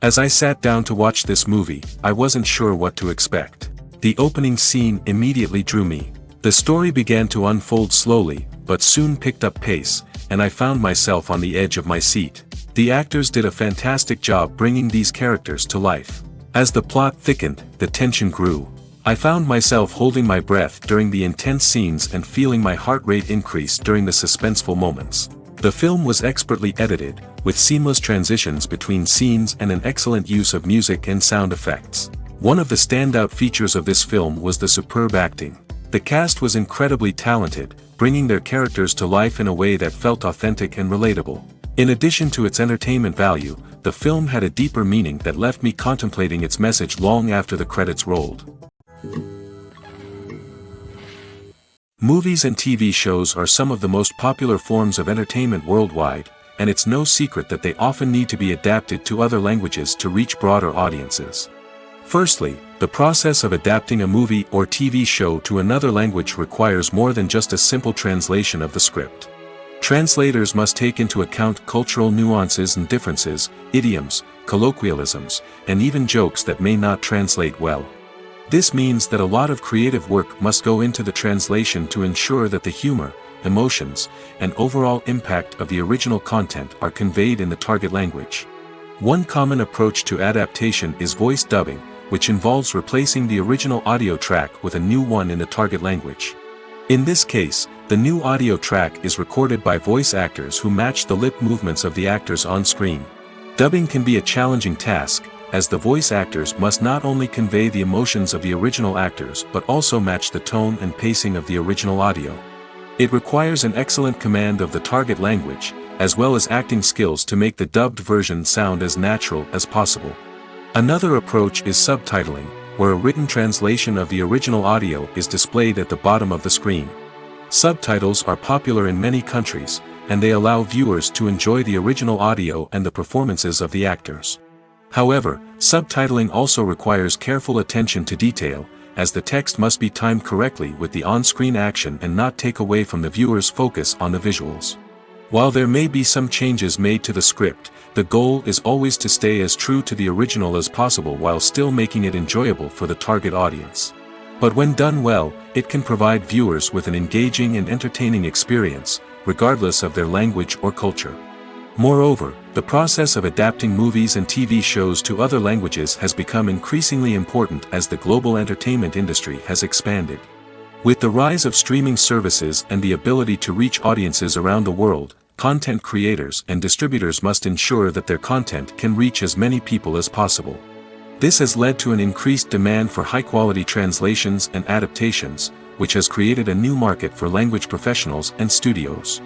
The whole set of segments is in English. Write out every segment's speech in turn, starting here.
As I sat down to watch this movie, I wasn't sure what to expect. The opening scene immediately drew me. The story began to unfold slowly, but soon picked up pace, and I found myself on the edge of my seat. The actors did a fantastic job bringing these characters to life. As the plot thickened, the tension grew. I found myself holding my breath during the intense scenes and feeling my heart rate increase during the suspenseful moments. The film was expertly edited, with seamless transitions between scenes and an excellent use of music and sound effects. One of the standout features of this film was the superb acting. The cast was incredibly talented, bringing their characters to life in a way that felt authentic and relatable. In addition to its entertainment value, the film had a deeper meaning that left me contemplating its message long after the credits rolled. Movies and TV shows are some of the most popular forms of entertainment worldwide, and it's no secret that they often need to be adapted to other languages to reach broader audiences. Firstly, the process of adapting a movie or TV show to another language requires more than just a simple translation of the script. Translators must take into account cultural nuances and differences, idioms, colloquialisms, and even jokes that may not translate well. This means that a lot of creative work must go into the translation to ensure that the humor, emotions, and overall impact of the original content are conveyed in the target language. One common approach to adaptation is voice dubbing, which involves replacing the original audio track with a new one in the target language. In this case, the new audio track is recorded by voice actors who match the lip movements of the actors on screen. Dubbing can be a challenging task, as the voice actors must not only convey the emotions of the original actors but also match the tone and pacing of the original audio. It requires an excellent command of the target language, as well as acting skills to make the dubbed version sound as natural as possible. Another approach is subtitling, where a written translation of the original audio is displayed at the bottom of the screen. Subtitles are popular in many countries, and they allow viewers to enjoy the original audio and the performances of the actors. However, subtitling also requires careful attention to detail, as the text must be timed correctly with the on-screen action and not take away from the viewer's focus on the visuals. While there may be some changes made to the script, the goal is always to stay as true to the original as possible while still making it enjoyable for the target audience. But when done well, it can provide viewers with an engaging and entertaining experience, regardless of their language or culture. Moreover, the process of adapting movies and TV shows to other languages has become increasingly important as the global entertainment industry has expanded. With the rise of streaming services and the ability to reach audiences around the world, content creators and distributors must ensure that their content can reach as many people as possible. This has led to an increased demand for high-quality translations and adaptations, which has created a new market for language professionals and studios.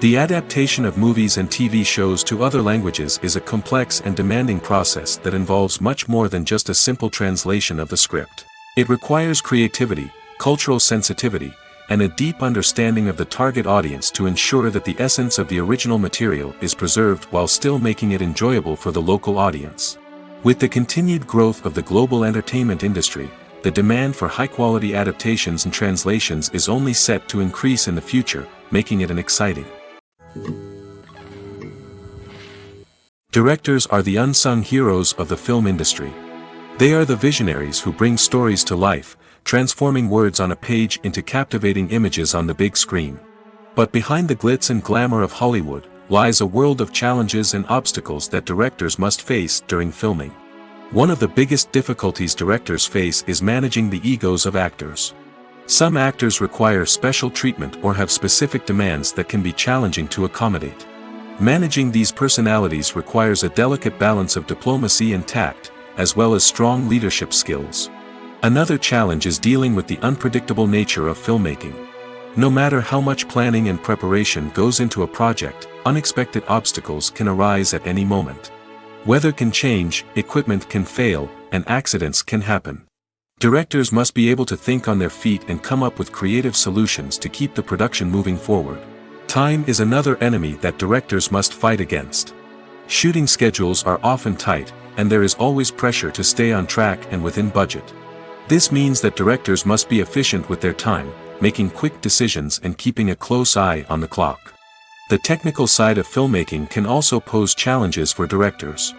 The adaptation of movies and TV shows to other languages is a complex and demanding process that involves much more than just a simple translation of the script. It requires creativity, cultural sensitivity, and a deep understanding of the target audience to ensure that the essence of the original material is preserved while still making it enjoyable for the local audience. With the continued growth of the global entertainment industry, the demand for high-quality adaptations and translations is only set to increase in the future, making it an exciting. Directors are the unsung heroes of the film industry. They are the visionaries who bring stories to life, transforming words on a page into captivating images on the big screen. But behind the glitz and glamour of Hollywood lies a world of challenges and obstacles that directors must face during filming. One of the biggest difficulties directors face is managing the egos of actors. Some actors require special treatment or have specific demands that can be challenging to accommodate. Managing these personalities requires a delicate balance of diplomacy and tact, as well as strong leadership skills. Another challenge is dealing with the unpredictable nature of filmmaking. No matter how much planning and preparation goes into a project, unexpected obstacles can arise at any moment. Weather can change, equipment can fail, and accidents can happen. Directors must be able to think on their feet and come up with creative solutions to keep the production moving forward. Time is another enemy that directors must fight against. Shooting schedules are often tight, and there is always pressure to stay on track and within budget. This means that directors must be efficient with their time, making quick decisions and keeping a close eye on the clock. The technical side of filmmaking can also pose challenges for directors.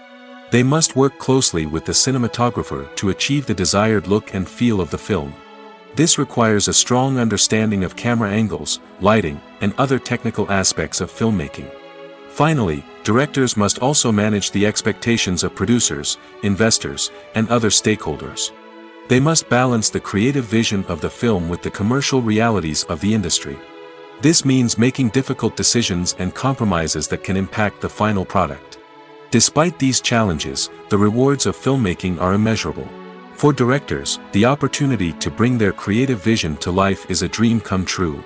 They must work closely with the cinematographer to achieve the desired look and feel of the film. This requires a strong understanding of camera angles, lighting, and other technical aspects of filmmaking. Finally, directors must also manage the expectations of producers, investors, and other stakeholders. They must balance the creative vision of the film with the commercial realities of the industry. This means making difficult decisions and compromises that can impact the final product. Despite these challenges, the rewards of filmmaking are immeasurable. For directors, the opportunity to bring their creative vision to life is a dream come true.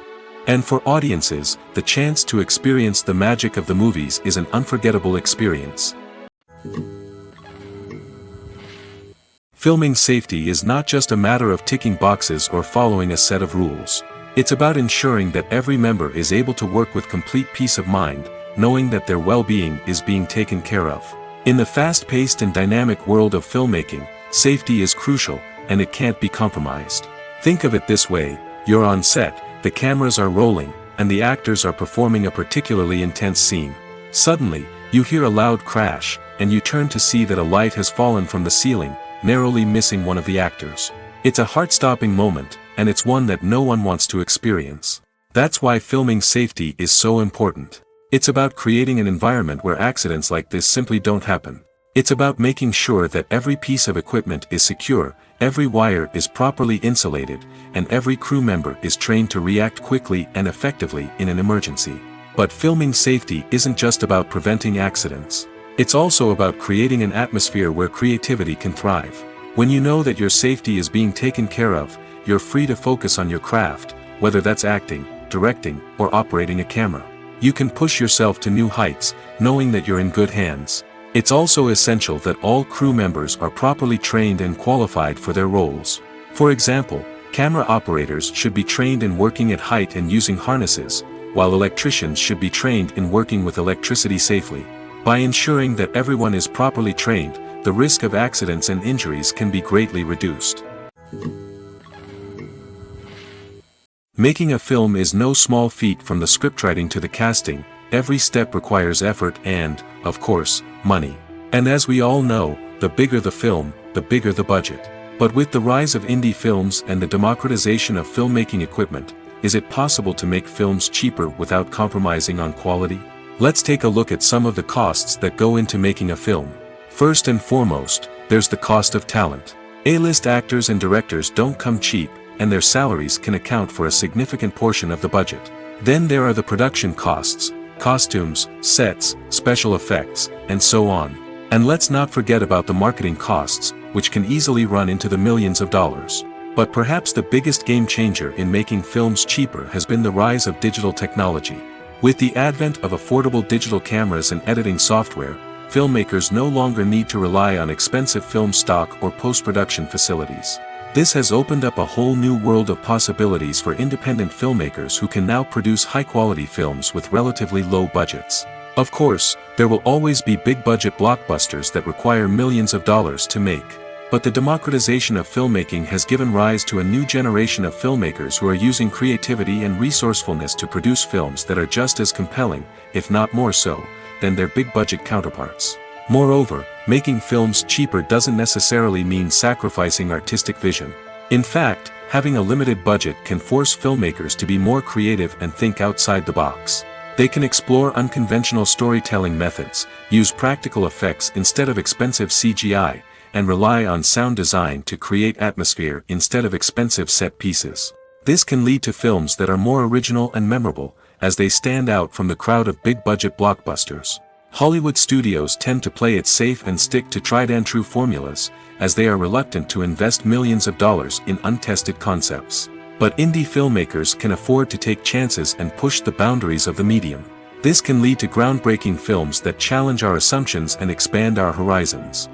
And for audiences, the chance to experience the magic of the movies is an unforgettable experience. Filming safety is not just a matter of ticking boxes or following a set of rules. It's about ensuring that every member is able to work with complete peace of mind, knowing that their well-being is being taken care of. In the fast-paced and dynamic world of filmmaking, safety is crucial, and it can't be compromised. Think of it this way: you're on set, the cameras are rolling, and the actors are performing a particularly intense scene. Suddenly, you hear a loud crash, and you turn to see that a light has fallen from the ceiling, narrowly missing one of the actors. It's a heart-stopping moment, and it's one that no one wants to experience. That's why filming safety is so important. It's about creating an environment where accidents like this simply don't happen. It's about making sure that every piece of equipment is secure, every wire is properly insulated, and every crew member is trained to react quickly and effectively in an emergency. But filming safety isn't just about preventing accidents. It's also about creating an atmosphere where creativity can thrive. When you know that your safety is being taken care of, you're free to focus on your craft, whether that's acting, directing, or operating a camera. You can push yourself to new heights, knowing that you're in good hands. It's also essential that all crew members are properly trained and qualified for their roles. For example, camera operators should be trained in working at height and using harnesses, while electricians should be trained in working with electricity safely. By ensuring that everyone is properly trained, the risk of accidents and injuries can be greatly reduced. Making a film is no small feat. From the scriptwriting to the casting, every step requires effort and, of course, money. And as we all know, the bigger the film, the bigger the budget. But with the rise of indie films and the democratization of filmmaking equipment, is it possible to make films cheaper without compromising on quality? Let's take a look at some of the costs that go into making a film. First and foremost, there's the cost of talent. A-list actors and directors don't come cheap, and their salaries can account for a significant portion of the budget. Then there are the production costs, costumes, sets, special effects, and so on. And let's not forget about the marketing costs, which can easily run into the millions of dollars. But perhaps the biggest game changer in making films cheaper has been the rise of digital technology. With the advent of affordable digital cameras and editing software, filmmakers no longer need to rely on expensive film stock or post-production facilities. This has opened up a whole new world of possibilities for independent filmmakers who can now produce high-quality films with relatively low budgets. Of course, there will always be big-budget blockbusters that require millions of dollars to make. But the democratization of filmmaking has given rise to a new generation of filmmakers who are using creativity and resourcefulness to produce films that are just as compelling, if not more so, than their big-budget counterparts. Moreover, making films cheaper doesn't necessarily mean sacrificing artistic vision. In fact, having a limited budget can force filmmakers to be more creative and think outside the box. They can explore unconventional storytelling methods, use practical effects instead of expensive CGI, and rely on sound design to create atmosphere instead of expensive set pieces. This can lead to films that are more original and memorable, as they stand out from the crowd of big-budget blockbusters. Hollywood studios tend to play it safe and stick to tried-and-true formulas, as they are reluctant to invest millions of dollars in untested concepts. But indie filmmakers can afford to take chances and push the boundaries of the medium. This can lead to groundbreaking films that challenge our assumptions and expand our horizons.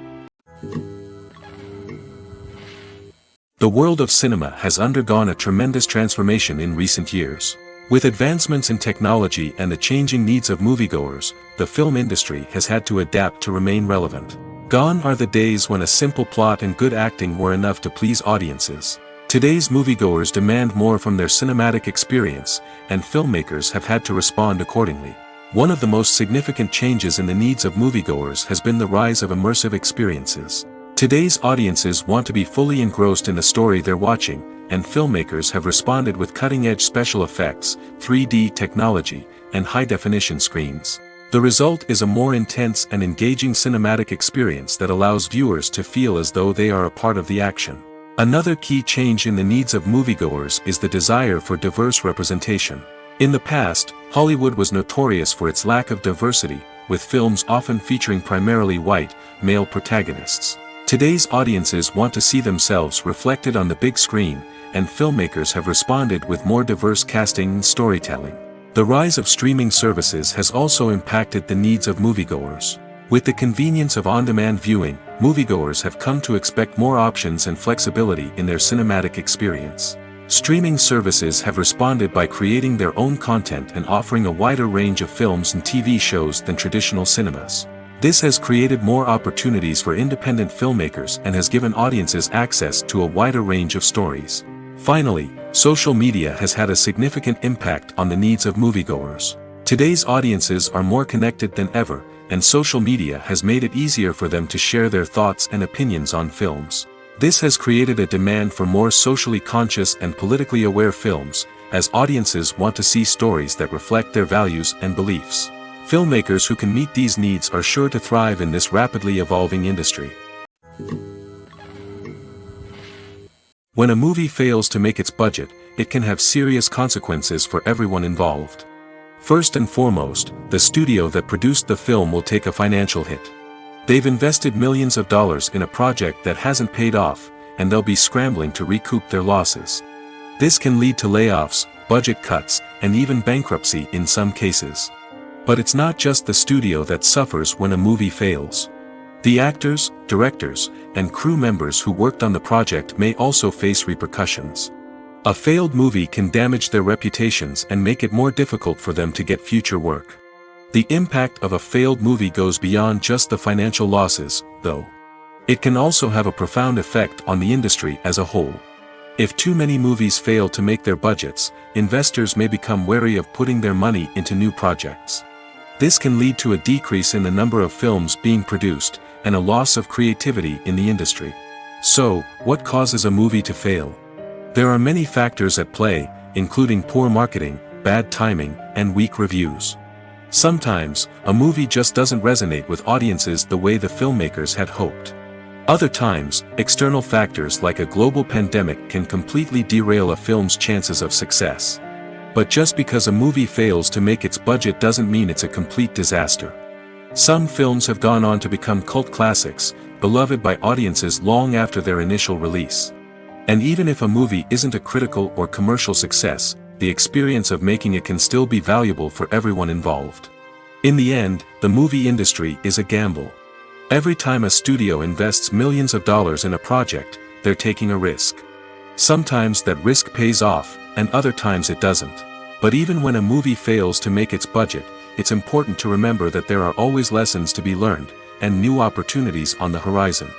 The world of cinema has undergone a tremendous transformation in recent years. With advancements in technology and the changing needs of moviegoers, the film industry has had to adapt to remain relevant. Gone are the days when a simple plot and good acting were enough to please audiences. Today's moviegoers demand more from their cinematic experience, and filmmakers have had to respond accordingly. One of the most significant changes in the needs of moviegoers has been the rise of immersive experiences. Today's audiences want to be fully engrossed in the story they're watching, and filmmakers have responded with cutting-edge special effects, 3D technology, and high-definition screens. The result is a more intense and engaging cinematic experience that allows viewers to feel as though they are a part of the action. Another key change in the needs of moviegoers is the desire for diverse representation. In the past, Hollywood was notorious for its lack of diversity, with films often featuring primarily white, male protagonists. Today's audiences want to see themselves reflected on the big screen, and filmmakers have responded with more diverse casting and storytelling. The rise of streaming services has also impacted the needs of moviegoers. With the convenience of on-demand viewing, moviegoers have come to expect more options and flexibility in their cinematic experience. Streaming services have responded by creating their own content and offering a wider range of films and TV shows than traditional cinemas. This has created more opportunities for independent filmmakers and has given audiences access to a wider range of stories. Finally, social media has had a significant impact on the needs of moviegoers. Today's audiences are more connected than ever, and social media has made it easier for them to share their thoughts and opinions on films. This has created a demand for more socially conscious and politically aware films, as audiences want to see stories that reflect their values and beliefs. Filmmakers who can meet these needs are sure to thrive in this rapidly evolving industry. When a movie fails to make its budget, it can have serious consequences for everyone involved. First and foremost, the studio that produced the film will take a financial hit. They've invested millions of dollars in a project that hasn't paid off, and they'll be scrambling to recoup their losses. This can lead to layoffs, budget cuts, and even bankruptcy in some cases. But it's not just the studio that suffers when a movie fails. The actors, directors, and crew members who worked on the project may also face repercussions. A failed movie can damage their reputations and make it more difficult for them to get future work. The impact of a failed movie goes beyond just the financial losses, though. It can also have a profound effect on the industry as a whole. If too many movies fail to make their budgets, investors may become wary of putting their money into new projects. This can lead to a decrease in the number of films being produced, and a loss of creativity in the industry. So, what causes a movie to fail? There are many factors at play, including poor marketing, bad timing, and weak reviews. Sometimes, a movie just doesn't resonate with audiences the way the filmmakers had hoped. Other times, external factors like a global pandemic can completely derail a film's chances of success. But just because a movie fails to make its budget doesn't mean it's a complete disaster. Some films have gone on to become cult classics, beloved by audiences long after their initial release. And even if a movie isn't a critical or commercial success, the experience of making it can still be valuable for everyone involved. In the end, the movie industry is a gamble. Every time a studio invests millions of dollars in a project, they're taking a risk. Sometimes that risk pays off, and other times it doesn't. But even when a movie fails to make its budget, it's important to remember that there are always lessons to be learned, and new opportunities on the horizon.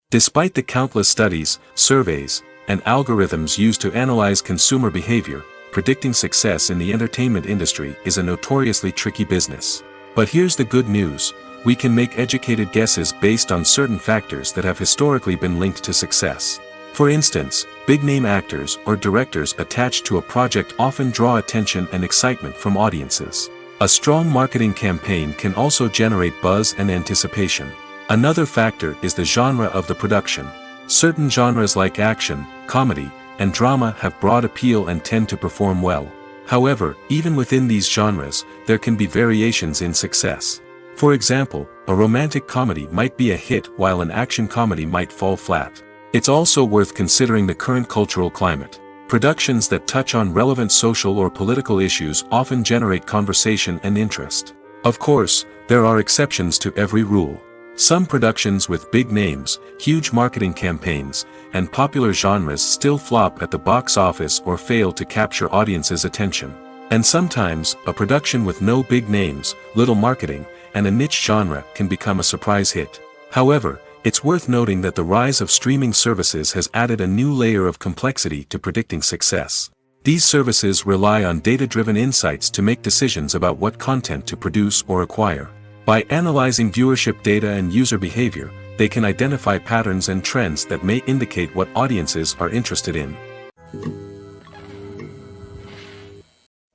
Despite the countless studies, surveys, and algorithms used to analyze consumer behavior, predicting success in the entertainment industry is a notoriously tricky business. But here's the good news: we can make educated guesses based on certain factors that have historically been linked to success. For instance, big-name actors or directors attached to a project often draw attention and excitement from audiences. A strong marketing campaign can also generate buzz and anticipation. Another factor is the genre of the production. Certain genres like action, comedy, and drama have broad appeal and tend to perform well. However, even within these genres, there can be variations in success. For example, a romantic comedy might be a hit while an action comedy might fall flat. It's also worth considering the current cultural climate. Productions that touch on relevant social or political issues often generate conversation and interest. Of course, there are exceptions to every rule. Some productions with big names, huge marketing campaigns, and popular genres still flop at the box office or fail to capture audiences' attention. And sometimes, a production with no big names, little marketing, and a niche genre can become a surprise hit. However, it's worth noting that the rise of streaming services has added a new layer of complexity to predicting success. These services rely on data-driven insights to make decisions about what content to produce or acquire. By analyzing viewership data and user behavior, they can identify patterns and trends that may indicate what audiences are interested in.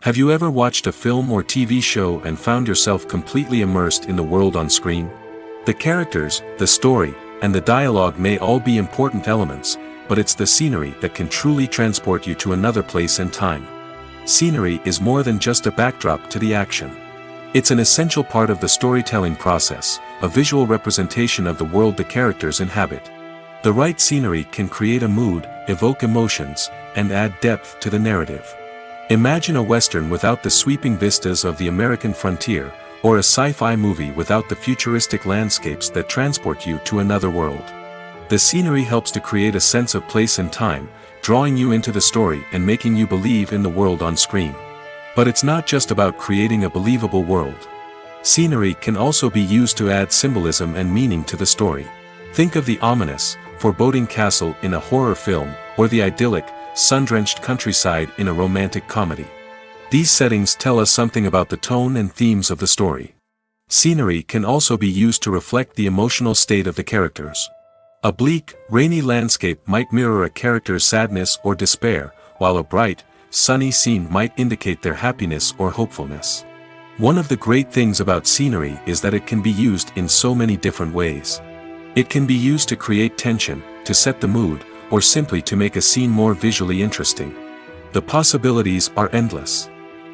Have you ever watched a film or TV show and found yourself completely immersed in the world on screen? The characters, the story, and the dialogue may all be important elements, but it's the scenery that can truly transport you to another place and time. Scenery is more than just a backdrop to the action. It's an essential part of the storytelling process, a visual representation of the world the characters inhabit. The right scenery can create a mood, evoke emotions, and add depth to the narrative. Imagine a Western without the sweeping vistas of the American frontier, or a sci-fi movie without the futuristic landscapes that transport you to another world. The scenery helps to create a sense of place and time, drawing you into the story and making you believe in the world on screen. But it's not just about creating a believable world. Scenery can also be used to add symbolism and meaning to the story. Think of the ominous, foreboding castle in a horror film, or the idyllic, sun-drenched countryside in a romantic comedy. These settings tell us something about the tone and themes of the story. Scenery can also be used to reflect the emotional state of the characters. A bleak, rainy landscape might mirror a character's sadness or despair, while a bright, sunny scene might indicate their happiness or hopefulness. One of the great things about scenery is that it can be used in so many different ways. It can be used to create tension, to set the mood, or simply to make a scene more visually interesting. The possibilities are endless.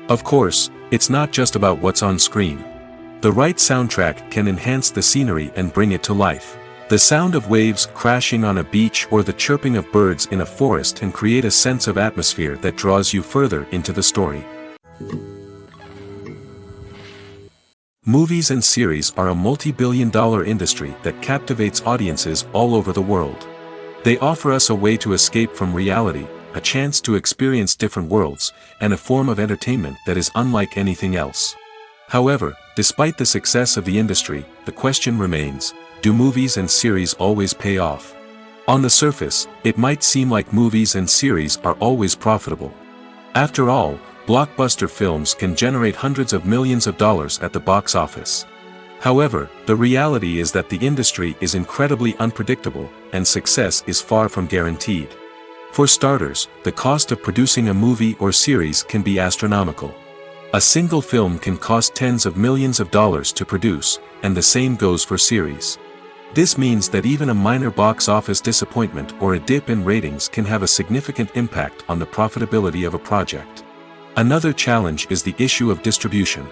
Of course, it's not just about what's on screen. The right soundtrack can enhance the scenery and bring it to life. The sound of waves crashing on a beach or the chirping of birds in a forest can create a sense of atmosphere that draws you further into the story. Movies and series are a multi-billion-dollar industry that captivates audiences all over the world. They offer us a way to escape from reality, a chance to experience different worlds, and a form of entertainment that is unlike anything else. However, despite the success of the industry, the question remains, do movies and series always pay off? On the surface, it might seem like movies and series are always profitable. After all, blockbuster films can generate hundreds of millions of dollars at the box office. However, the reality is that the industry is incredibly unpredictable, and success is far from guaranteed. For starters, the cost of producing a movie or series can be astronomical. A single film can cost tens of millions of dollars to produce, and the same goes for series. This means that even a minor box office disappointment or a dip in ratings can have a significant impact on the profitability of a project. Another challenge is the issue of distribution.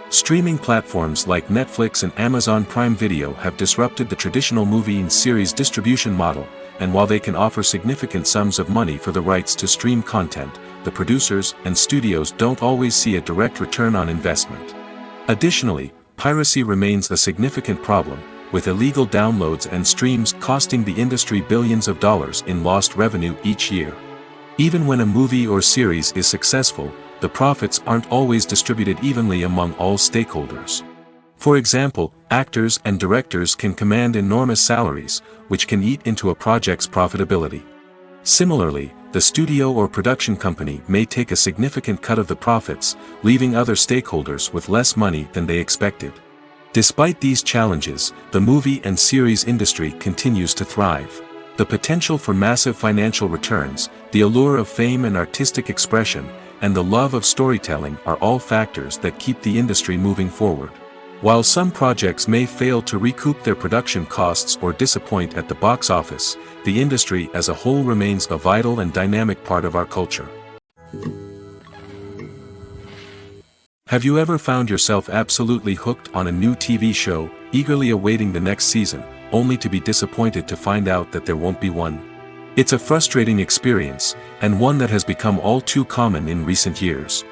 Streaming platforms like Netflix and Amazon Prime Video have disrupted the traditional movie and series distribution model, and while they can offer significant sums of money for the rights to stream content, the producers and studios don't always see a direct return on investment. Additionally, piracy remains a significant problem, with illegal downloads and streams costing the industry billions of dollars in lost revenue each year. Even when a movie or series is successful, the profits aren't always distributed evenly among all stakeholders. For example, actors and directors can command enormous salaries, which can eat into a project's profitability. Similarly, the studio or production company may take a significant cut of the profits, leaving other stakeholders with less money than they expected. Despite these challenges, the movie and series industry continues to thrive. The potential for massive financial returns, the allure of fame and artistic expression, and the love of storytelling are all factors that keep the industry moving forward. While some projects may fail to recoup their production costs or disappoint at the box office, the industry as a whole remains a vital and dynamic part of our culture. Have you ever found yourself absolutely hooked on a new TV show, eagerly awaiting the next season, only to be disappointed to find out that there won't be one? It's a frustrating experience, and one that has become all too common in recent years.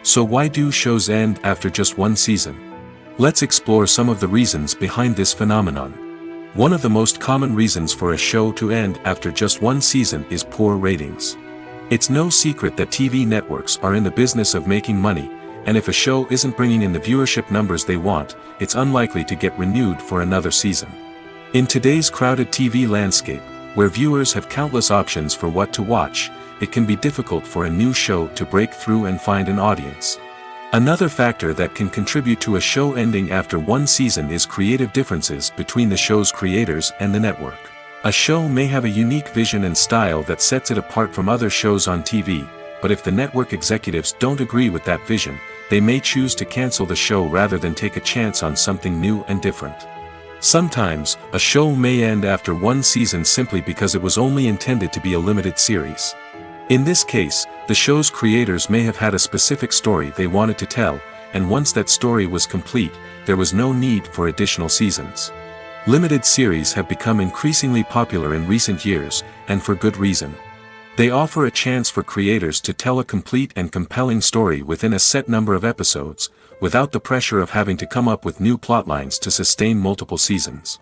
So why do shows end after just one season? Let's explore some of the reasons behind this phenomenon. One of the most common reasons for a show to end after just one season is poor ratings. It's no secret that TV networks are in the business of making money, and if a show isn't bringing in the viewership numbers they want, it's unlikely to get renewed for another season. In today's crowded TV landscape, Where viewers have countless options for what to watch, it can be difficult for a new show to break through and find an audience. Another factor that can contribute to a show ending after one season is creative differences between the show's creators and the network. A show may have a unique vision and style that sets it apart from other shows on TV, but if the network executives don't agree with that vision, they may choose to cancel the show rather than take a chance on something new and different. Sometimes, a show may end after one season simply because it was only intended to be a limited series. In this case, the show's creators may have had a specific story they wanted to tell, and once that story was complete, there was no need for additional seasons. Limited series have become increasingly popular in recent years, and for good reason. They offer a chance for creators to tell a complete and compelling story within a set number of episodes, without the pressure of having to come up with new plotlines to sustain multiple seasons.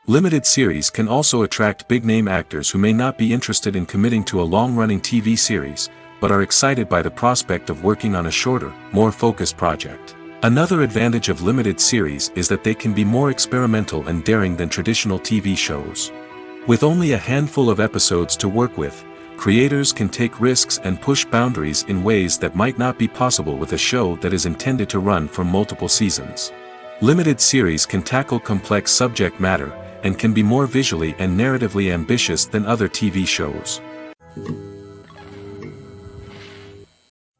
Limited series can also attract big-name actors who may not be interested in committing to a long-running TV series, but are excited by the prospect of working on a shorter, more focused project. Another advantage of limited series is that they can be more experimental and daring than traditional TV shows. With only a handful of episodes to work with, creators can take risks and push boundaries in ways that might not be possible with a show that is intended to run for multiple seasons. Limited series can tackle complex subject matter, and can be more visually and narratively ambitious than other TV shows.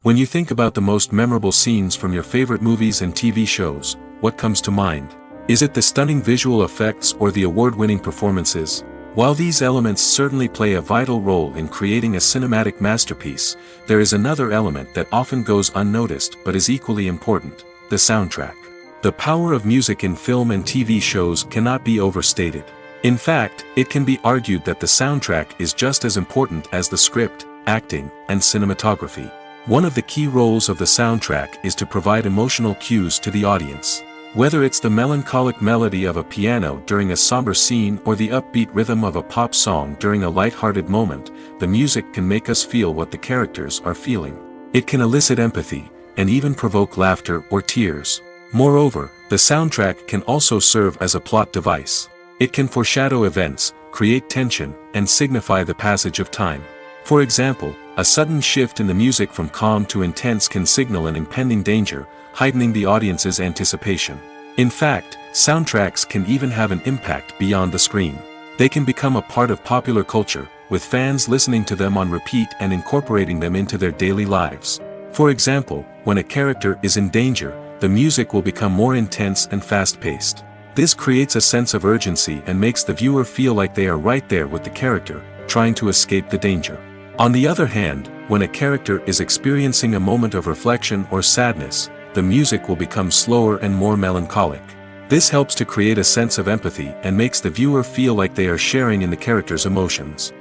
When you think about the most memorable scenes from your favorite movies and TV shows, what comes to mind? Is it the stunning visual effects or the award-winning performances? While these elements certainly play a vital role in creating a cinematic masterpiece, there is another element that often goes unnoticed but is equally important: the soundtrack. The power of music in film and TV shows cannot be overstated. In fact, it can be argued that the soundtrack is just as important as the script, acting, and cinematography. One of the key roles of the soundtrack is to provide emotional cues to the audience. Whether it's the melancholic melody of a piano during a somber scene or the upbeat rhythm of a pop song during a light-hearted moment, the music can make us feel what the characters are feeling. It can elicit empathy, and even provoke laughter or tears. Moreover, the soundtrack can also serve as a plot device. It can foreshadow events, create tension, and signify the passage of time. For example, a sudden shift in the music from calm to intense can signal an impending danger, heightening the audience's anticipation. In fact, soundtracks can even have an impact beyond the screen. They can become a part of popular culture, with fans listening to them on repeat and incorporating them into their daily lives. For example, when a character is in danger, the music will become more intense and fast-paced. This creates a sense of urgency and makes the viewer feel like they are right there with the character, trying to escape the danger. On the other hand, when a character is experiencing a moment of reflection or sadness, the music will become slower and more melancholic. This helps to create a sense of empathy and makes the viewer feel like they are sharing in the character's emotions.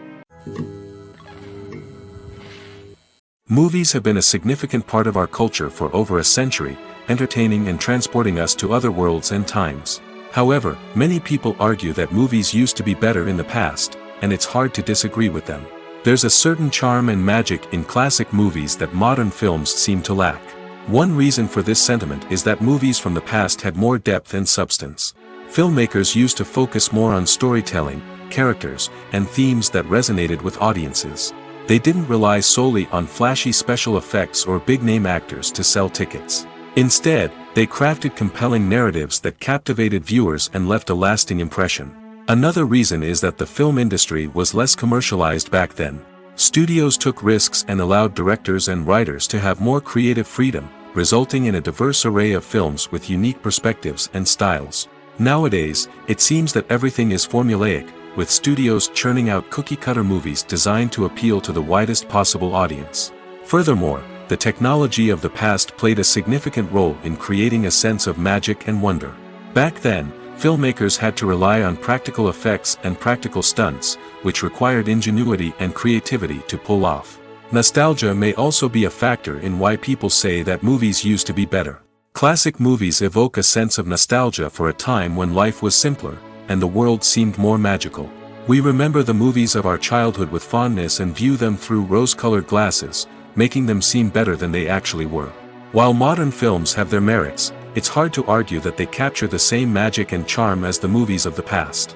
Movies have been a significant part of our culture for over a century, entertaining and transporting us to other worlds and times. However, many people argue that movies used to be better in the past, and it's hard to disagree with them. There's a certain charm and magic in classic movies that modern films seem to lack. One reason for this sentiment is that movies from the past had more depth and substance. Filmmakers used to focus more on storytelling, characters, and themes that resonated with audiences. They didn't rely solely on flashy special effects or big-name actors to sell tickets. Instead, they crafted compelling narratives that captivated viewers and left a lasting impression. Another reason is that the film industry was less commercialized back then. Studios took risks and allowed directors and writers to have more creative freedom, resulting in a diverse array of films with unique perspectives and styles. Nowadays, it seems that everything is formulaic, with studios churning out cookie-cutter movies designed to appeal to the widest possible audience. Furthermore, the technology of the past played a significant role in creating a sense of magic and wonder. Back then, filmmakers had to rely on practical effects and practical stunts, which required ingenuity and creativity to pull off. Nostalgia may also be a factor in why people say that movies used to be better. Classic movies evoke a sense of nostalgia for a time when life was simpler, and the world seemed more magical. We remember the movies of our childhood with fondness and view them through rose-colored glasses, making them seem better than they actually were. While modern films have their merits, it's hard to argue that they capture the same magic and charm as the movies of the past.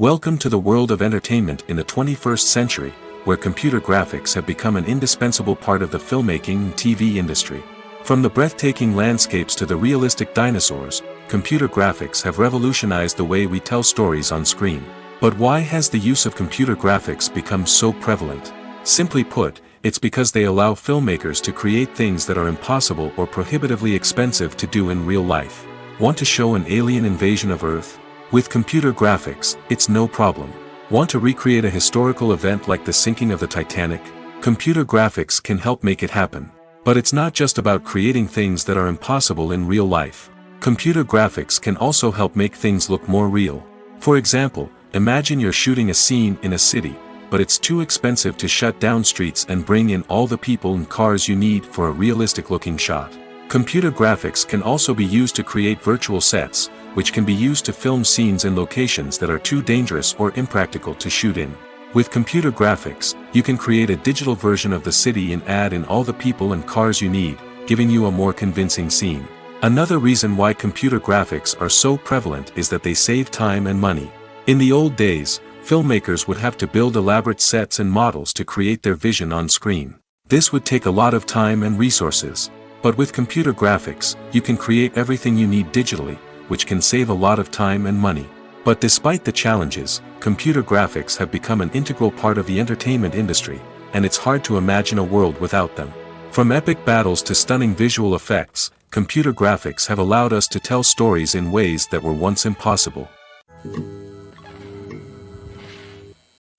Welcome to the world of entertainment in the 21st century, where computer graphics have become an indispensable part of the filmmaking and TV industry. From the breathtaking landscapes to the realistic dinosaurs, computer graphics have revolutionized the way we tell stories on screen. But why has the use of computer graphics become so prevalent? Simply put, it's because they allow filmmakers to create things that are impossible or prohibitively expensive to do in real life. Want to show an alien invasion of Earth? With computer graphics, it's no problem. Want to recreate a historical event like the sinking of the Titanic? Computer graphics can help make it happen. But it's not just about creating things that are impossible in real life. Computer graphics can also help make things look more real. For example, imagine you're shooting a scene in a city, but it's too expensive to shut down streets and bring in all the people and cars you need for a realistic-looking shot. Computer graphics can also be used to create virtual sets, which can be used to film scenes in locations that are too dangerous or impractical to shoot in. With computer graphics, you can create a digital version of the city and add in all the people and cars you need, giving you a more convincing scene. Another reason why computer graphics are so prevalent is that they save time and money. In the old days, filmmakers would have to build elaborate sets and models to create their vision on screen. This would take a lot of time and resources. But with computer graphics, you can create everything you need digitally, which can save a lot of time and money. But despite the challenges, computer graphics have become an integral part of the entertainment industry, and it's hard to imagine a world without them. From epic battles to stunning visual effects, computer graphics have allowed us to tell stories in ways that were once impossible.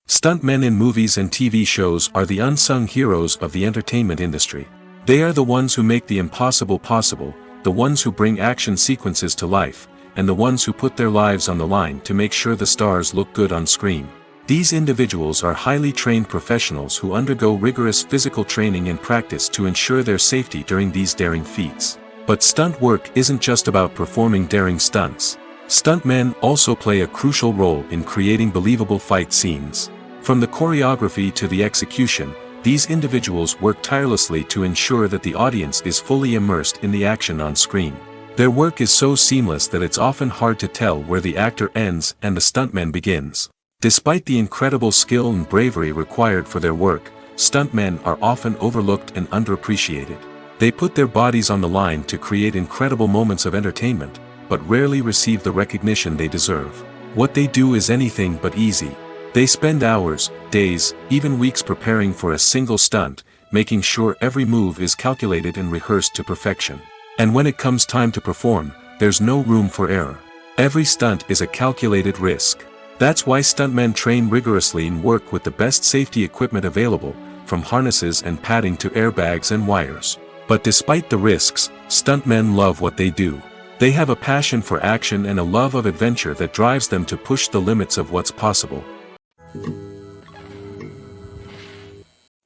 Stuntmen in movies and TV shows are the unsung heroes of the entertainment industry. They are the ones who make the impossible possible, the ones who bring action sequences to life, and the ones who put their lives on the line to make sure the stars look good on screen. These individuals are highly trained professionals who undergo rigorous physical training and practice to ensure their safety during these daring feats. But stunt work isn't just about performing daring stunts. Stuntmen also play a crucial role in creating believable fight scenes. From the choreography to the execution, these individuals work tirelessly to ensure that the audience is fully immersed in the action on screen. Their work is so seamless that it's often hard to tell where the actor ends and the stuntman begins. Despite the incredible skill and bravery required for their work, stuntmen are often overlooked and underappreciated. They put their bodies on the line to create incredible moments of entertainment, but rarely receive the recognition they deserve. What they do is anything but easy. They spend hours, days, even weeks preparing for a single stunt, making sure every move is calculated and rehearsed to perfection. And when it comes time to perform, there's no room for error. Every stunt is a calculated risk. That's why stuntmen train rigorously and work with the best safety equipment available, from harnesses and padding to airbags and wires. But despite the risks, stuntmen love what they do. They have a passion for action and a love of adventure that drives them to push the limits of what's possible.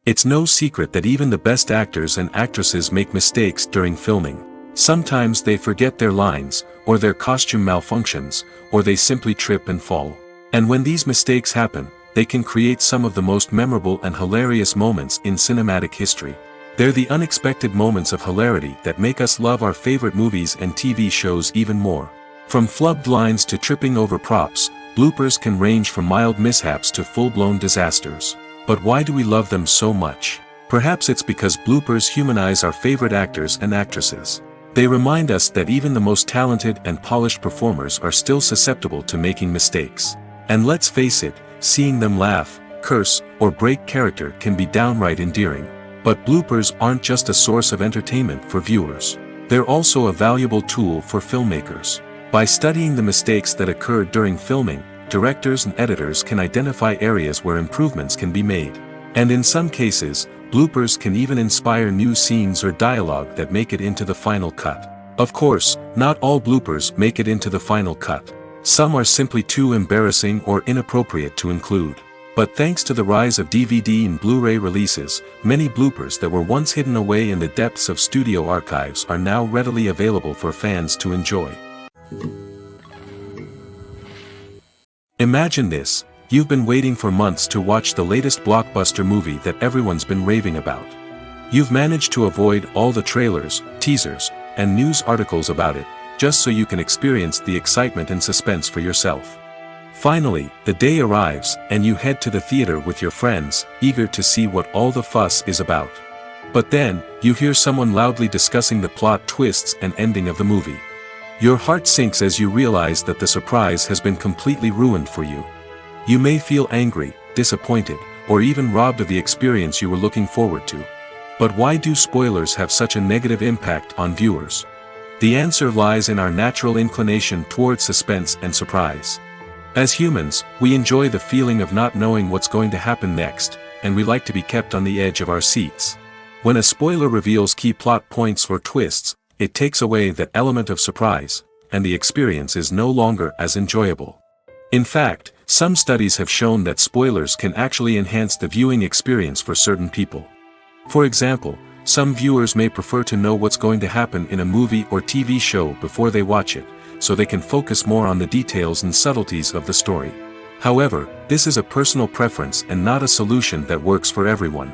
It's no secret that even the best actors and actresses make mistakes during filming. Sometimes they forget their lines, or their costume malfunctions, or they simply trip and fall. And when these mistakes happen, they can create some of the most memorable and hilarious moments in cinematic history. They're the unexpected moments of hilarity that make us love our favorite movies and TV shows even more. From flubbed lines to tripping over props, bloopers can range from mild mishaps to full-blown disasters. But why do we love them so much? Perhaps it's because bloopers humanize our favorite actors and actresses. They remind us that even the most talented and polished performers are still susceptible to making mistakes. And let's face it, seeing them laugh, curse, or break character can be downright endearing. But bloopers aren't just a source of entertainment for viewers. They're also a valuable tool for filmmakers. By studying the mistakes that occurred during filming, directors and editors can identify areas where improvements can be made. And in some cases, bloopers can even inspire new scenes or dialogue that make it into the final cut. Of course, not all bloopers make it into the final cut. Some are simply too embarrassing or inappropriate to include. But thanks to the rise of DVD and Blu-ray releases, many bloopers that were once hidden away in the depths of studio archives are now readily available for fans to enjoy. Imagine this, you've been waiting for months to watch the latest blockbuster movie that everyone's been raving about. You've managed to avoid all the trailers, teasers, and news articles about it, just so you can experience the excitement and suspense for yourself. Finally, the day arrives, and you head to the theater with your friends, eager to see what all the fuss is about. But then, you hear someone loudly discussing the plot twists and ending of the movie. Your heart sinks as you realize that the surprise has been completely ruined for you. You may feel angry, disappointed, or even robbed of the experience you were looking forward to. But why do spoilers have such a negative impact on viewers? The answer lies in our natural inclination toward suspense and surprise. As humans, we enjoy the feeling of not knowing what's going to happen next, and we like to be kept on the edge of our seats. When a spoiler reveals key plot points or twists, it takes away that element of surprise, and the experience is no longer as enjoyable. In fact, some studies have shown that spoilers can actually enhance the viewing experience for certain people. For example, some viewers may prefer to know what's going to happen in a movie or TV show before they watch it, so they can focus more on the details and subtleties of the story. However, this is a personal preference and not a solution that works for everyone.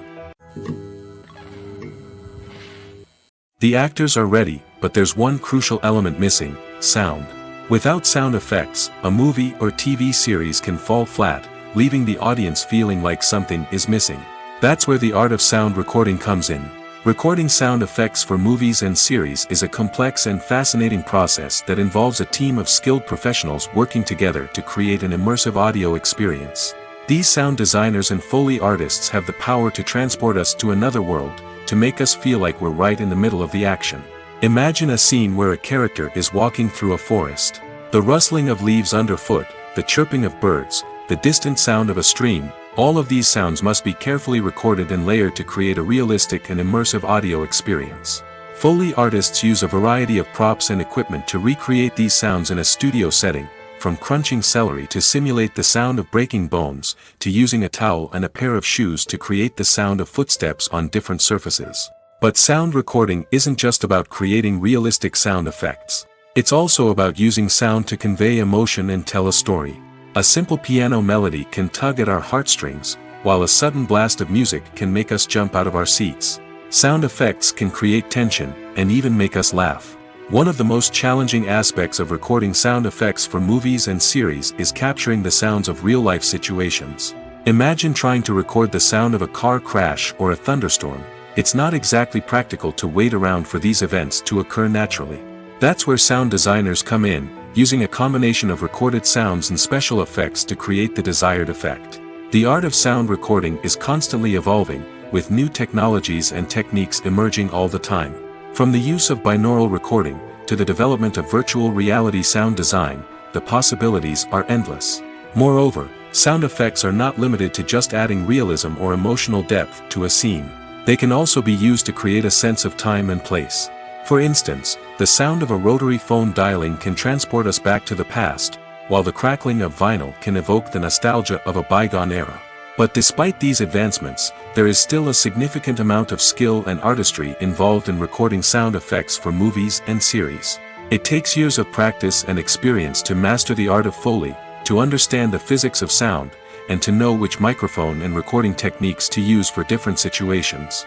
The actors are ready, but there's one crucial element missing: sound. Without sound effects, a movie or TV series can fall flat, leaving the audience feeling like something is missing. That's where the art of sound recording comes in. Recording sound effects for movies and series is a complex and fascinating process that involves a team of skilled professionals working together to create an immersive audio experience. These sound designers and Foley artists have the power to transport us to another world, to make us feel like we're right in the middle of the action. Imagine a scene where a character is walking through a forest. The rustling of leaves underfoot, the chirping of birds, the distant sound of a stream, all of these sounds must be carefully recorded and layered to create a realistic and immersive audio experience. Foley artists use a variety of props and equipment to recreate these sounds in a studio setting, from crunching celery to simulate the sound of breaking bones, to using a towel and a pair of shoes to create the sound of footsteps on different surfaces. But sound recording isn't just about creating realistic sound effects. It's also about using sound to convey emotion and tell a story. A simple piano melody can tug at our heartstrings, while a sudden blast of music can make us jump out of our seats. Sound effects can create tension, and even make us laugh. One of the most challenging aspects of recording sound effects for movies and series is capturing the sounds of real-life situations. Imagine trying to record the sound of a car crash or a thunderstorm. It's not exactly practical to wait around for these events to occur naturally. That's where sound designers come in, using a combination of recorded sounds and special effects to create the desired effect. The art of sound recording is constantly evolving, with new technologies and techniques emerging all the time. From the use of binaural recording, to the development of virtual reality sound design, the possibilities are endless. Moreover, sound effects are not limited to just adding realism or emotional depth to a scene. They can also be used to create a sense of time and place. For instance, the sound of a rotary phone dialing can transport us back to the past, while the crackling of vinyl can evoke the nostalgia of a bygone era. But despite these advancements, there is still a significant amount of skill and artistry involved in recording sound effects for movies and series. It takes years of practice and experience to master the art of Foley, to understand the physics of sound, and to know which microphone and recording techniques to use for different situations.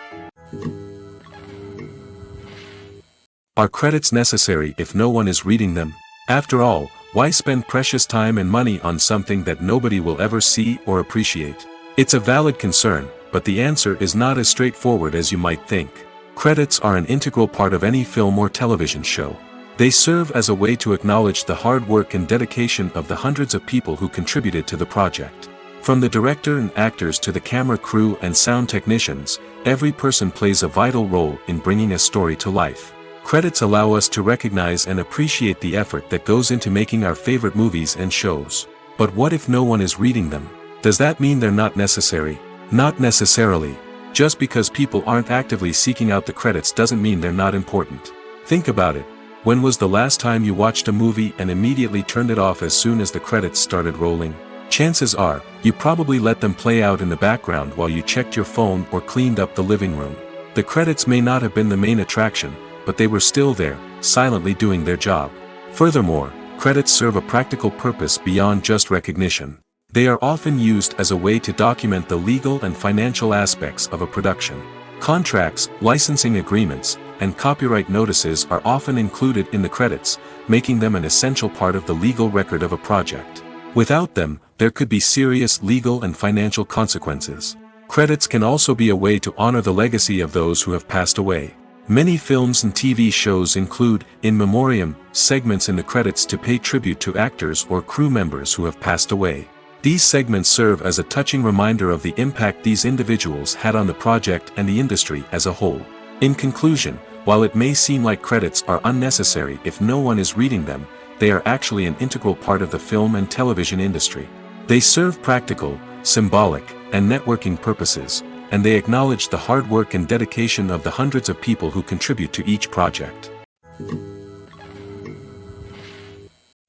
Are credits necessary if no one is reading them? After all, why spend precious time and money on something that nobody will ever see or appreciate? It's a valid concern, but the answer is not as straightforward as you might think. Credits are an integral part of any film or television show. They serve as a way to acknowledge the hard work and dedication of the hundreds of people who contributed to the project. From the director and actors to the camera crew and sound technicians, every person plays a vital role in bringing a story to life. Credits allow us to recognize and appreciate the effort that goes into making our favorite movies and shows. But what if no one is reading them? Does that mean they're not necessary? Not necessarily. Just because people aren't actively seeking out the credits doesn't mean they're not important. Think about it. When was the last time you watched a movie and immediately turned it off as soon as the credits started rolling? Chances are, you probably let them play out in the background while you checked your phone or cleaned up the living room. The credits may not have been the main attraction, but they were still there, silently doing their job. Furthermore, credits serve a practical purpose beyond just recognition. They are often used as a way to document the legal and financial aspects of a production. Contracts, licensing agreements, and copyright notices are often included in the credits, making them an essential part of the legal record of a project. Without them, there could be serious legal and financial consequences. Credits can also be a way to honor the legacy of those who have passed away. Many films and TV shows include, in memoriam, segments in the credits to pay tribute to actors or crew members who have passed away. These segments serve as a touching reminder of the impact these individuals had on the project and the industry as a whole. In conclusion, while it may seem like credits are unnecessary if no one is reading them, they are actually an integral part of the film and television industry. They serve practical, symbolic, and networking purposes, and they acknowledge the hard work and dedication of the hundreds of people who contribute to each project.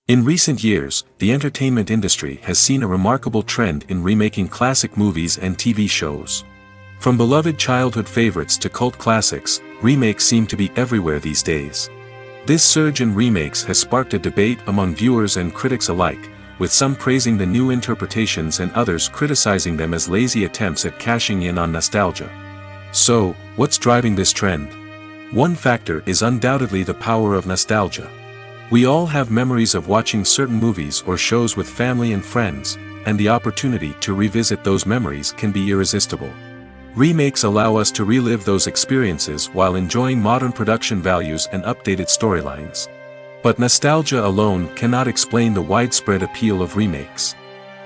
In recent years, the entertainment industry has seen a remarkable trend in remaking classic movies and TV shows. From beloved childhood favorites to cult classics, remakes seem to be everywhere these days. This surge in remakes has sparked a debate among viewers and critics alike, with some praising the new interpretations and others criticizing them as lazy attempts at cashing in on nostalgia. So, what's driving this trend? One factor is undoubtedly the power of nostalgia. We all have memories of watching certain movies or shows with family and friends, and the opportunity to revisit those memories can be irresistible. Remakes allow us to relive those experiences while enjoying modern production values and updated storylines. But nostalgia alone cannot explain the widespread appeal of remakes.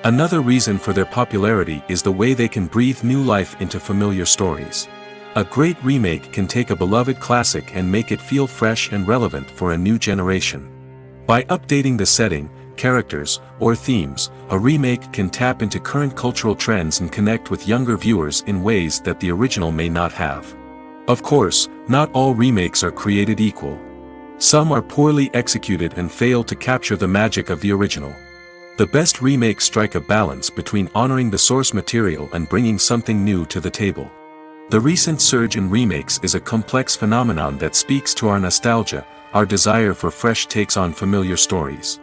Another reason for their popularity is the way they can breathe new life into familiar stories. A great remake can take a beloved classic and make it feel fresh and relevant for a new generation. By updating the setting, characters, or themes, a remake can tap into current cultural trends and connect with younger viewers in ways that the original may not have. Of course, not all remakes are created equal. Some are poorly executed and fail to capture the magic of the original. The best remakes strike a balance between honoring the source material and bringing something new to the table. The recent surge in remakes is a complex phenomenon that speaks to our nostalgia, our desire for fresh takes on familiar stories.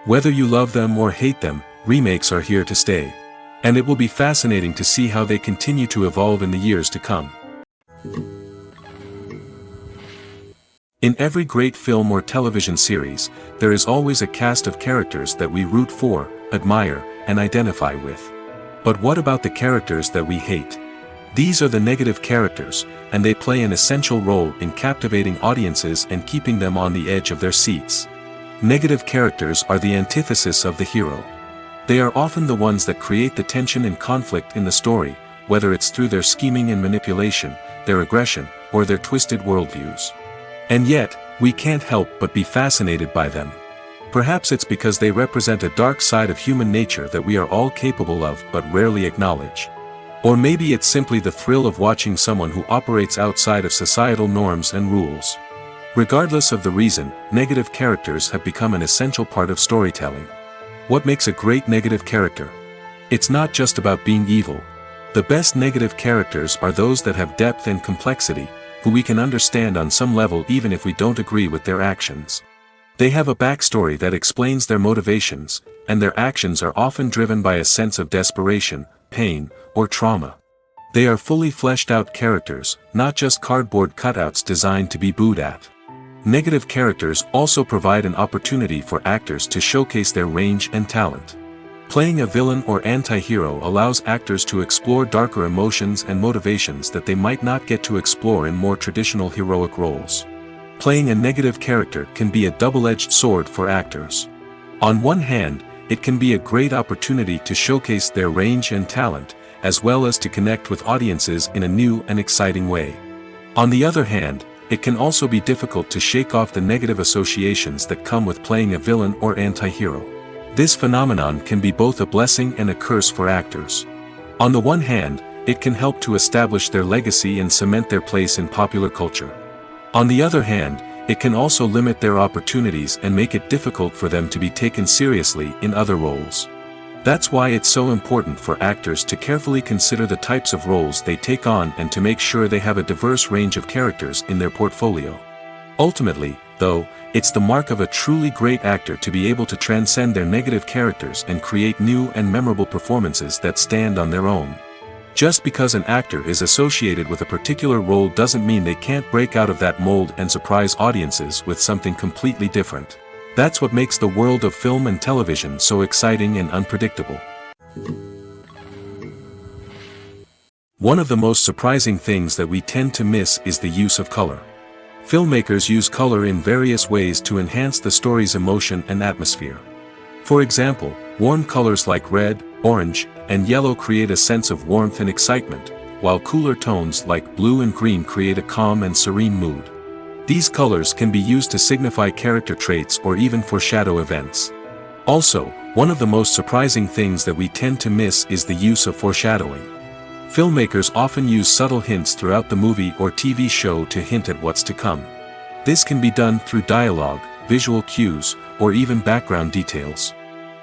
Whether you love them or hate them, remakes are here to stay. And it will be fascinating to see how they continue to evolve in the years to come. In every great film or television series, there is always a cast of characters that we root for, admire, and identify with. But what about the characters that we hate? These are the negative characters, and they play an essential role in captivating audiences and keeping them on the edge of their seats. Negative characters are the antithesis of the hero. They are often the ones that create the tension and conflict in the story, whether it's through their scheming and manipulation, their aggression, or their twisted worldviews. And yet, we can't help but be fascinated by them. Perhaps it's because they represent a dark side of human nature that we are all capable of but rarely acknowledge. Or maybe it's simply the thrill of watching someone who operates outside of societal norms and rules. Regardless of the reason, negative characters have become an essential part of storytelling. What makes a great negative character? It's not just about being evil. The best negative characters are those that have depth and complexity, who we can understand on some level even if we don't agree with their actions. They have a backstory that explains their motivations, and their actions are often driven by a sense of desperation, pain, or trauma. They are fully fleshed out characters, not just cardboard cutouts designed to be booed at. Negative characters also provide an opportunity for actors to showcase their range and talent. Playing a villain or anti-hero allows actors to explore darker emotions and motivations that they might not get to explore in more traditional heroic roles. Playing a negative character can be a double-edged sword for actors. On one hand, it can be a great opportunity to showcase their range and talent, as well as to connect with audiences in a new and exciting way. On the other hand, it can also be difficult to shake off the negative associations that come with playing a villain or anti-hero. This phenomenon can be both a blessing and a curse for actors. On the one hand, it can help to establish their legacy and cement their place in popular culture. On the other hand, it can also limit their opportunities and make it difficult for them to be taken seriously in other roles. That's why it's so important for actors to carefully consider the types of roles they take on and to make sure they have a diverse range of characters in their portfolio. Ultimately, though, it's the mark of a truly great actor to be able to transcend their negative characters and create new and memorable performances that stand on their own. Just because an actor is associated with a particular role doesn't mean they can't break out of that mold and surprise audiences with something completely different. That's what makes the world of film and television so exciting and unpredictable. One of the most surprising things that we tend to miss is the use of color. Filmmakers use color in various ways to enhance the story's emotion and atmosphere. For example, warm colors like red, orange, and yellow create a sense of warmth and excitement, while cooler tones like blue and green create a calm and serene mood. These colors can be used to signify character traits or even foreshadow events. Also, one of the most surprising things that we tend to miss is the use of foreshadowing. Filmmakers often use subtle hints throughout the movie or TV show to hint at what's to come. This can be done through dialogue, visual cues, or even background details.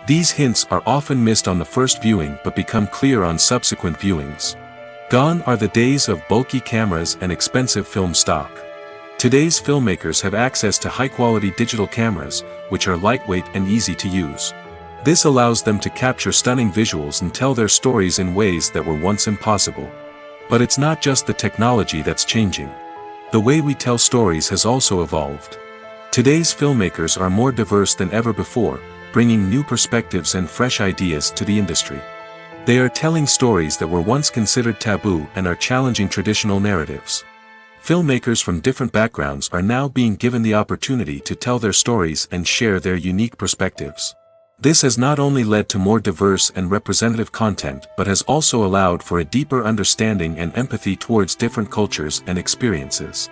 These hints are often missed on the first viewing but become clear on subsequent viewings. Gone are the days of bulky cameras and expensive film stock. Today's filmmakers have access to high-quality digital cameras, which are lightweight and easy to use. This allows them to capture stunning visuals and tell their stories in ways that were once impossible. But it's not just the technology that's changing. The way we tell stories has also evolved. Today's filmmakers are more diverse than ever before, bringing new perspectives and fresh ideas to the industry. They are telling stories that were once considered taboo and are challenging traditional narratives. Filmmakers from different backgrounds are now being given the opportunity to tell their stories and share their unique perspectives. This has not only led to more diverse and representative content but has also allowed for a deeper understanding and empathy towards different cultures and experiences.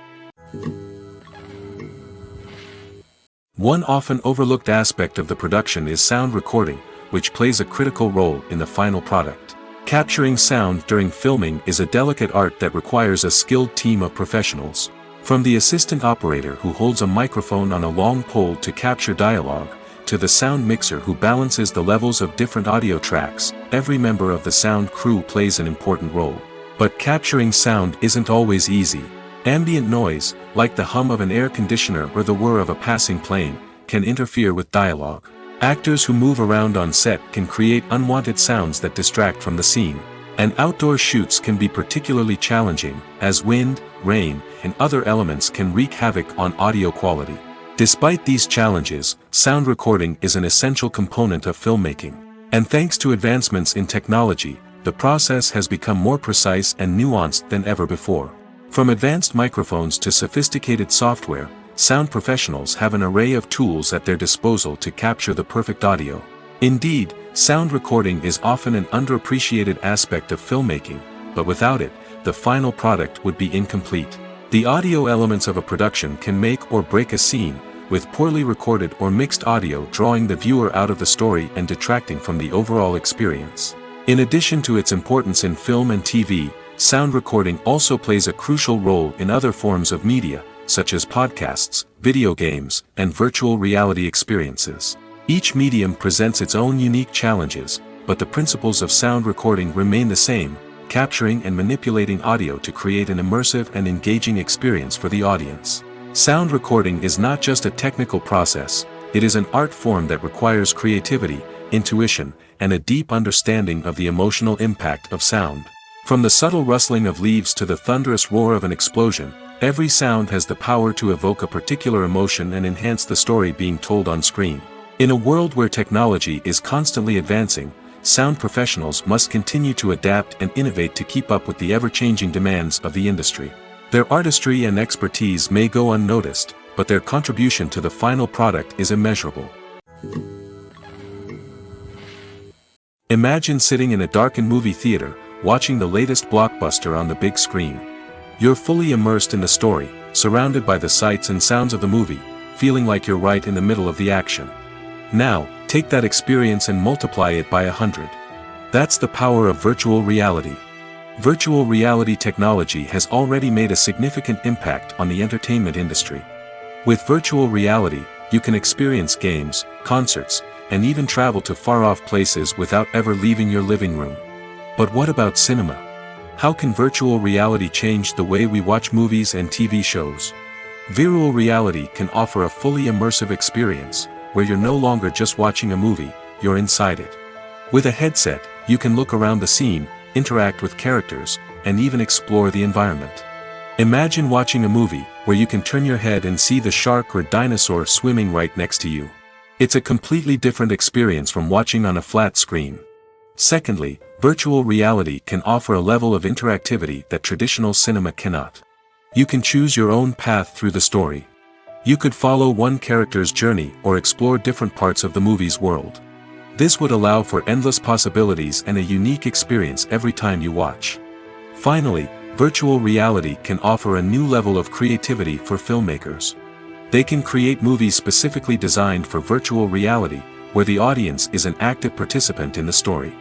One often overlooked aspect of the production is sound recording, which plays a critical role in the final product. Capturing sound during filming is a delicate art that requires a skilled team of professionals. From the assistant operator who holds a microphone on a long pole to capture dialogue, to the sound mixer who balances the levels of different audio tracks, every member of the sound crew plays an important role. But capturing sound isn't always easy. Ambient noise, like the hum of an air conditioner or the whir of a passing plane, can interfere with dialogue. Actors who move around on set can create unwanted sounds that distract from the scene. And outdoor shoots can be particularly challenging, as wind, rain, and other elements can wreak havoc on audio quality. Despite these challenges, sound recording is an essential component of filmmaking. And thanks to advancements in technology, the process has become more precise and nuanced than ever before. From advanced microphones to sophisticated software, sound professionals have an array of tools at their disposal to capture the perfect audio. Indeed, sound recording is often an underappreciated aspect of filmmaking, but without it, the final product would be incomplete. The audio elements of a production can make or break a scene, with poorly recorded or mixed audio drawing the viewer out of the story and detracting from the overall experience. In addition to its importance in film and TV, sound recording also plays a crucial role in other forms of media, such as podcasts, video games, and virtual reality experiences. Each medium presents its own unique challenges, but the principles of sound recording remain the same, capturing and manipulating audio to create an immersive and engaging experience for the audience. Sound recording is not just a technical process, it is an art form that requires creativity, intuition, and a deep understanding of the emotional impact of sound. From the subtle rustling of leaves to the thunderous roar of an explosion, every sound has the power to evoke a particular emotion and enhance the story being told on screen. In a world where technology is constantly advancing, sound professionals must continue to adapt and innovate to keep up with the ever-changing demands of the industry. Their artistry and expertise may go unnoticed, but their contribution to the final product is immeasurable. Imagine sitting in a darkened movie theater, watching the latest blockbuster on the big screen. You're fully immersed in the story, surrounded by the sights and sounds of the movie, feeling like you're right in the middle of the action. Now, take that experience and multiply it by 100. That's the power of virtual reality. Virtual reality technology has already made a significant impact on the entertainment industry. With virtual reality, you can experience games, concerts, and even travel to far-off places without ever leaving your living room. But what about cinema? How can virtual reality change the way we watch movies and TV shows? Virtual reality can offer a fully immersive experience, where you're no longer just watching a movie, you're inside it. With a headset, you can look around the scene, interact with characters, and even explore the environment. Imagine watching a movie where you can turn your head and see the shark or dinosaur swimming right next to you. It's a completely different experience from watching on a flat screen. Secondly, virtual reality can offer a level of interactivity that traditional cinema cannot. You can choose your own path through the story. You could follow one character's journey or explore different parts of the movie's world. This would allow for endless possibilities and a unique experience every time you watch. Finally, virtual reality can offer a new level of creativity for filmmakers. They can create movies specifically designed for virtual reality, where the audience is an active participant in the story.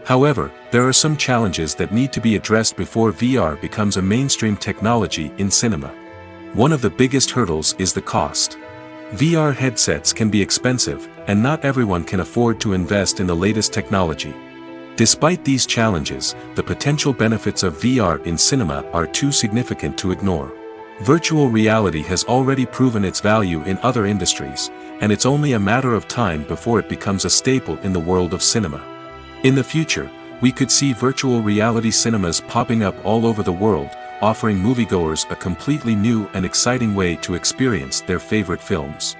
However, there are some challenges that need to be addressed before VR becomes a mainstream technology in cinema. One of the biggest hurdles is the cost. VR headsets can be expensive, and not everyone can afford to invest in the latest technology. Despite these challenges, the potential benefits of VR in cinema are too significant to ignore. Virtual reality has already proven its value in other industries, and it's only a matter of time before it becomes a staple in the world of cinema. In the future, we could see virtual reality cinemas popping up all over the world, offering moviegoers a completely new and exciting way to experience their favorite films.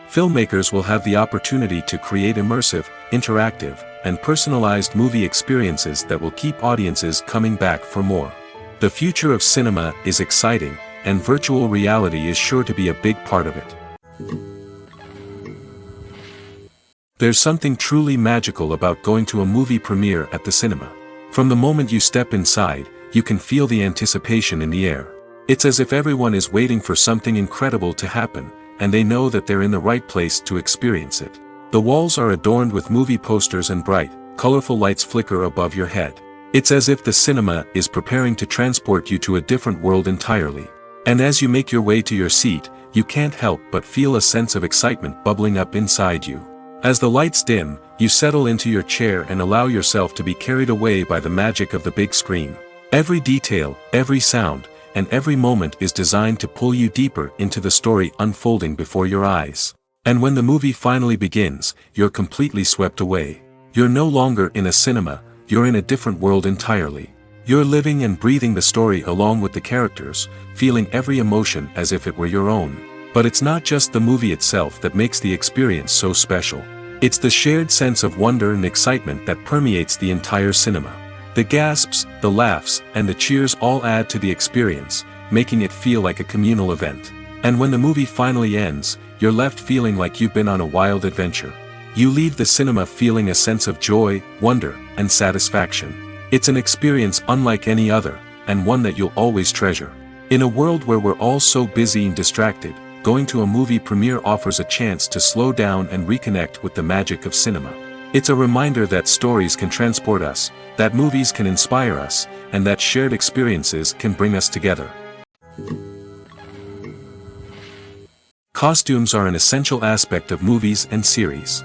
Filmmakers will have the opportunity to create immersive, interactive, and personalized movie experiences that will keep audiences coming back for more. The future of cinema is exciting, and virtual reality is sure to be a big part of it. There's something truly magical about going to a movie premiere at the cinema. From the moment you step inside, you can feel the anticipation in the air. It's as if everyone is waiting for something incredible to happen, and they know that they're in the right place to experience it. The walls are adorned with movie posters and bright, colorful lights flicker above your head. It's as if the cinema is preparing to transport you to a different world entirely. And as you make your way to your seat, you can't help but feel a sense of excitement bubbling up inside you. As the lights dim, you settle into your chair and allow yourself to be carried away by the magic of the big screen. Every detail, every sound, and every moment is designed to pull you deeper into the story unfolding before your eyes. And when the movie finally begins, you're completely swept away. You're no longer in a cinema, you're in a different world entirely. You're living and breathing the story along with the characters, feeling every emotion as if it were your own. But it's not just the movie itself that makes the experience so special. It's the shared sense of wonder and excitement that permeates the entire cinema. The gasps, the laughs, and the cheers all add to the experience, making it feel like a communal event. And when the movie finally ends, you're left feeling like you've been on a wild adventure. You leave the cinema feeling a sense of joy, wonder, and satisfaction. It's an experience unlike any other, and one that you'll always treasure. In a world where we're all so busy and distracted, going to a movie premiere offers a chance to slow down and reconnect with the magic of cinema. It's a reminder that stories can transport us, that movies can inspire us, and that shared experiences can bring us together. Costumes are an essential aspect of movies and series.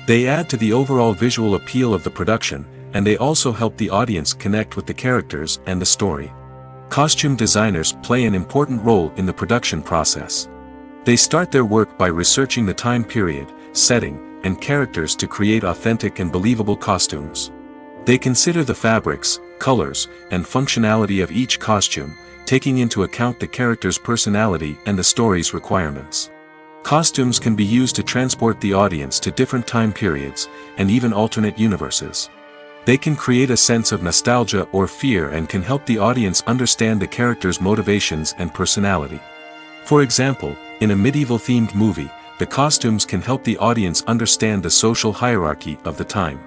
They add to the overall visual appeal of the production, and they also help the audience connect with the characters and the story. Costume designers play an important role in the production process. They start their work by researching the time period, setting, and characters to create authentic and believable costumes. They consider the fabrics, colors, and functionality of each costume, taking into account the character's personality and the story's requirements. Costumes can be used to transport the audience to different time periods, and even alternate universes. They can create a sense of nostalgia or fear and can help the audience understand the character's motivations and personality. For example, in a medieval-themed movie, the costumes can help the audience understand the social hierarchy of the time.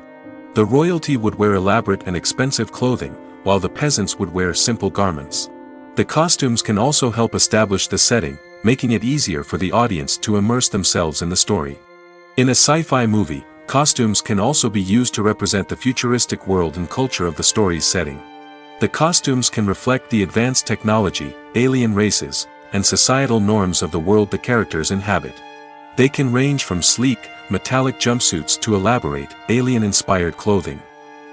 The royalty would wear elaborate and expensive clothing, while the peasants would wear simple garments. The costumes can also help establish the setting, making it easier for the audience to immerse themselves in the story. In a sci-fi movie, costumes can also be used to represent the futuristic world and culture of the story's setting. The costumes can reflect the advanced technology, alien races, and societal norms of the world the characters inhabit. They can range from sleek, metallic jumpsuits to elaborate, alien-inspired clothing.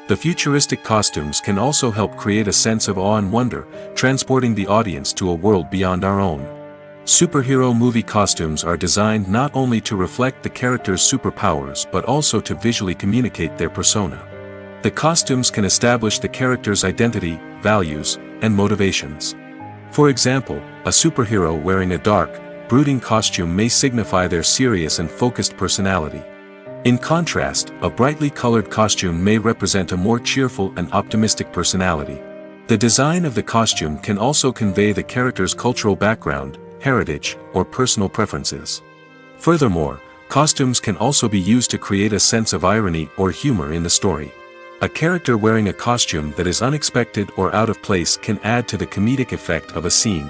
The futuristic costumes can also help create a sense of awe and wonder, transporting the audience to a world beyond our own. Superhero movie costumes are designed not only to reflect the character's superpowers but also to visually communicate their persona. The costumes can establish the character's identity, values, and motivations. For example, a superhero wearing a dark, brooding costume may signify their serious and focused personality. In contrast, a brightly colored costume may represent a more cheerful and optimistic personality. The design of the costume can also convey the character's cultural background, heritage, or personal preferences. Furthermore, costumes can also be used to create a sense of irony or humor in the story. A character wearing a costume that is unexpected or out of place can add to the comedic effect of a scene.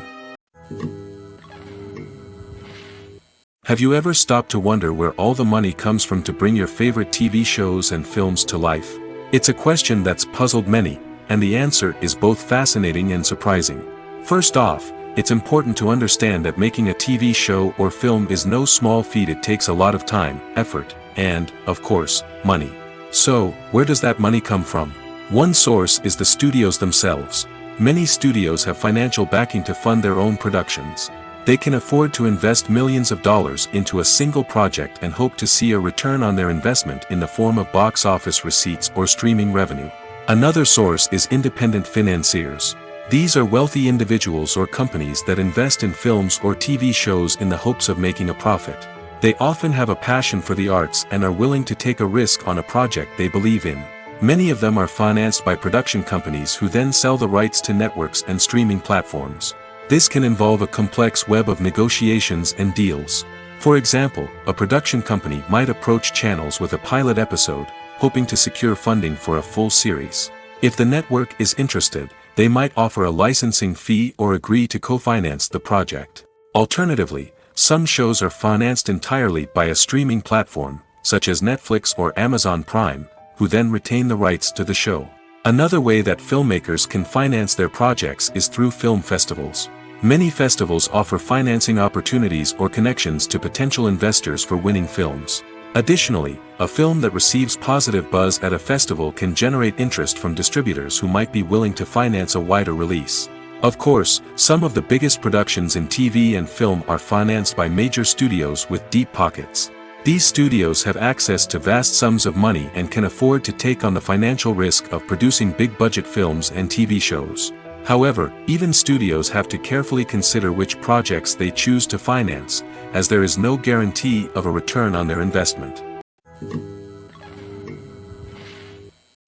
Have you ever stopped to wonder where all the money comes from to bring your favorite TV shows and films to life? It's a question that's puzzled many, and the answer is both fascinating and surprising. First off, it's important to understand that making a TV show or film is no small feat. It takes a lot of time, effort, and, of course, money. So, where does that money come from? One source is the studios themselves. Many studios have financial backing to fund their own productions. They can afford to invest millions of dollars into a single project and hope to see a return on their investment in the form of box office receipts or streaming revenue. Another source is independent financiers. These are wealthy individuals or companies that invest in films or TV shows in the hopes of making a profit. They often have a passion for the arts and are willing to take a risk on a project they believe in. Many of them are financed by production companies who then sell the rights to networks and streaming platforms. This can involve a complex web of negotiations and deals. For example, a production company might approach channels with a pilot episode, hoping to secure funding for a full series. If the network is interested, they might offer a licensing fee or agree to co-finance the project. Alternatively, some shows are financed entirely by a streaming platform, such as Netflix or Amazon Prime, who then retain the rights to the show. Another way that filmmakers can finance their projects is through film festivals. Many festivals offer financing opportunities or connections to potential investors for winning films. Additionally, a film that receives positive buzz at a festival can generate interest from distributors who might be willing to finance a wider release. Of course, some of the biggest productions in TV and film are financed by major studios with deep pockets. These studios have access to vast sums of money and can afford to take on the financial risk of producing big-budget films and TV shows. However, even studios have to carefully consider which projects they choose to finance, as there is no guarantee of a return on their investment.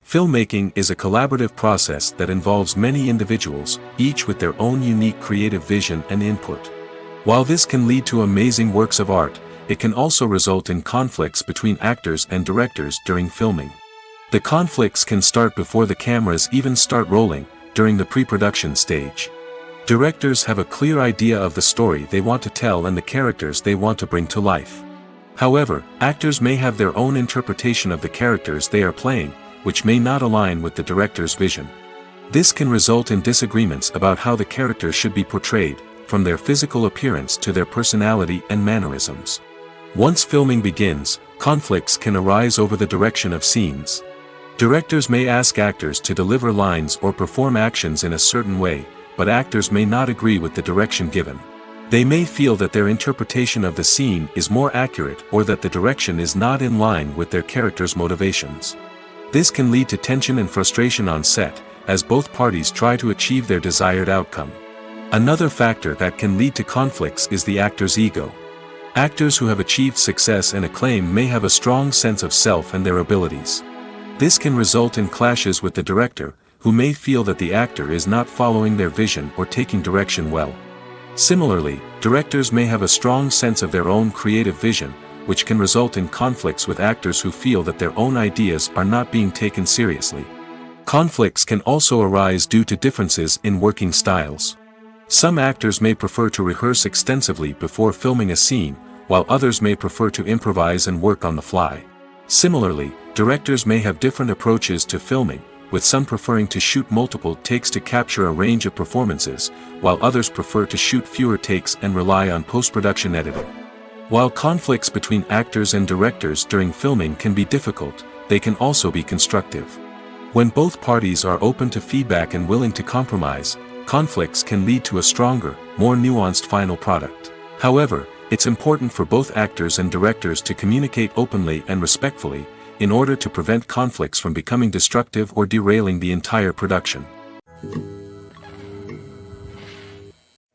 Filmmaking is a collaborative process that involves many individuals, each with their own unique creative vision and input. While this can lead to amazing works of art, it can also result in conflicts between actors and directors during filming. The conflicts can start before the cameras even start rolling, during the pre-production stage. Directors have a clear idea of the story they want to tell and the characters they want to bring to life. However, actors may have their own interpretation of the characters they are playing, which may not align with the director's vision. This can result in disagreements about how the characters should be portrayed, from their physical appearance to their personality and mannerisms. Once filming begins, conflicts can arise over the direction of scenes. Directors may ask actors to deliver lines or perform actions in a certain way, but actors may not agree with the direction given. They may feel that their interpretation of the scene is more accurate or that the direction is not in line with their character's motivations. This can lead to tension and frustration on set, as both parties try to achieve their desired outcome. Another factor that can lead to conflicts is the actor's ego. Actors who have achieved success and acclaim may have a strong sense of self and their abilities. This can result in clashes with the director, who may feel that the actor is not following their vision or taking direction well. Similarly, directors may have a strong sense of their own creative vision, which can result in conflicts with actors who feel that their own ideas are not being taken seriously. Conflicts can also arise due to differences in working styles. Some actors may prefer to rehearse extensively before filming a scene, while others may prefer to improvise and work on the fly. Similarly, directors may have different approaches to filming, with some preferring to shoot multiple takes to capture a range of performances, while others prefer to shoot fewer takes and rely on post-production editing. While conflicts between actors and directors during filming can be difficult, they can also be constructive. When both parties are open to feedback and willing to compromise, conflicts can lead to a stronger, more nuanced final product. However, it's important for both actors and directors to communicate openly and respectfully, in order to prevent conflicts from becoming destructive or derailing the entire production.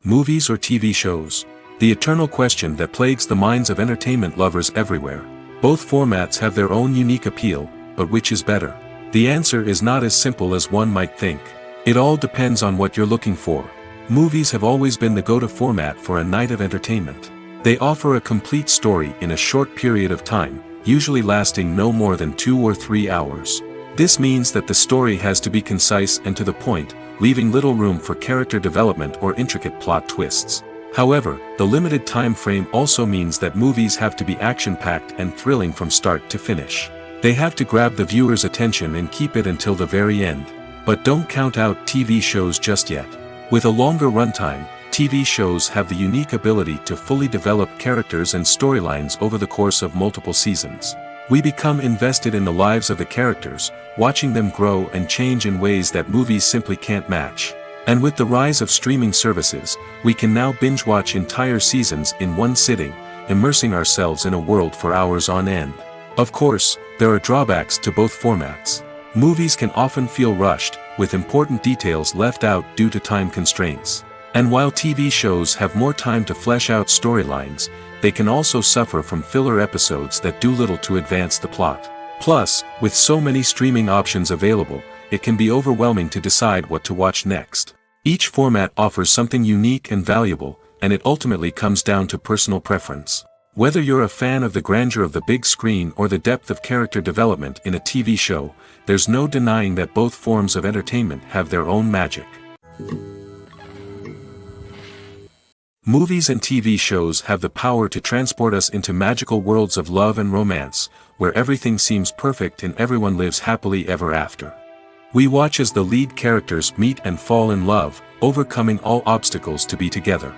Movies or TV shows. the eternal question that plagues the minds of entertainment lovers everywhere. Both formats have their own unique appeal, but which is better? The answer is not as simple as one might think. It all depends on what you're looking for. Movies have always been the go-to format for a night of entertainment. They offer a complete story in a short period of time, usually lasting no more than 2 or 3 hours. This means that the story has to be concise and to the point, leaving little room for character development or intricate plot twists. However, the limited time frame also means that movies have to be action-packed and thrilling from start to finish. They have to grab the viewer's attention and keep it until the very end. But don't count out TV shows just yet. With a longer runtime, TV shows have the unique ability to fully develop characters and storylines over the course of multiple seasons. We become invested in the lives of the characters, watching them grow and change in ways that movies simply can't match. And with the rise of streaming services, we can now binge-watch entire seasons in one sitting, immersing ourselves in a world for hours on end. Of course, there are drawbacks to both formats. Movies can often feel rushed, with important details left out due to time constraints. And while TV shows have more time to flesh out storylines, they can also suffer from filler episodes that do little to advance the plot. Plus, with so many streaming options available, it can be overwhelming to decide what to watch next. Each format offers something unique and valuable, and it ultimately comes down to personal preference. Whether you're a fan of the grandeur of the big screen or the depth of character development in a TV show, there's no denying that both forms of entertainment have their own magic. Movies and TV shows have the power to transport us into magical worlds of love and romance, where everything seems perfect and everyone lives happily ever after. We watch as the lead characters meet and fall in love, overcoming all obstacles to be together.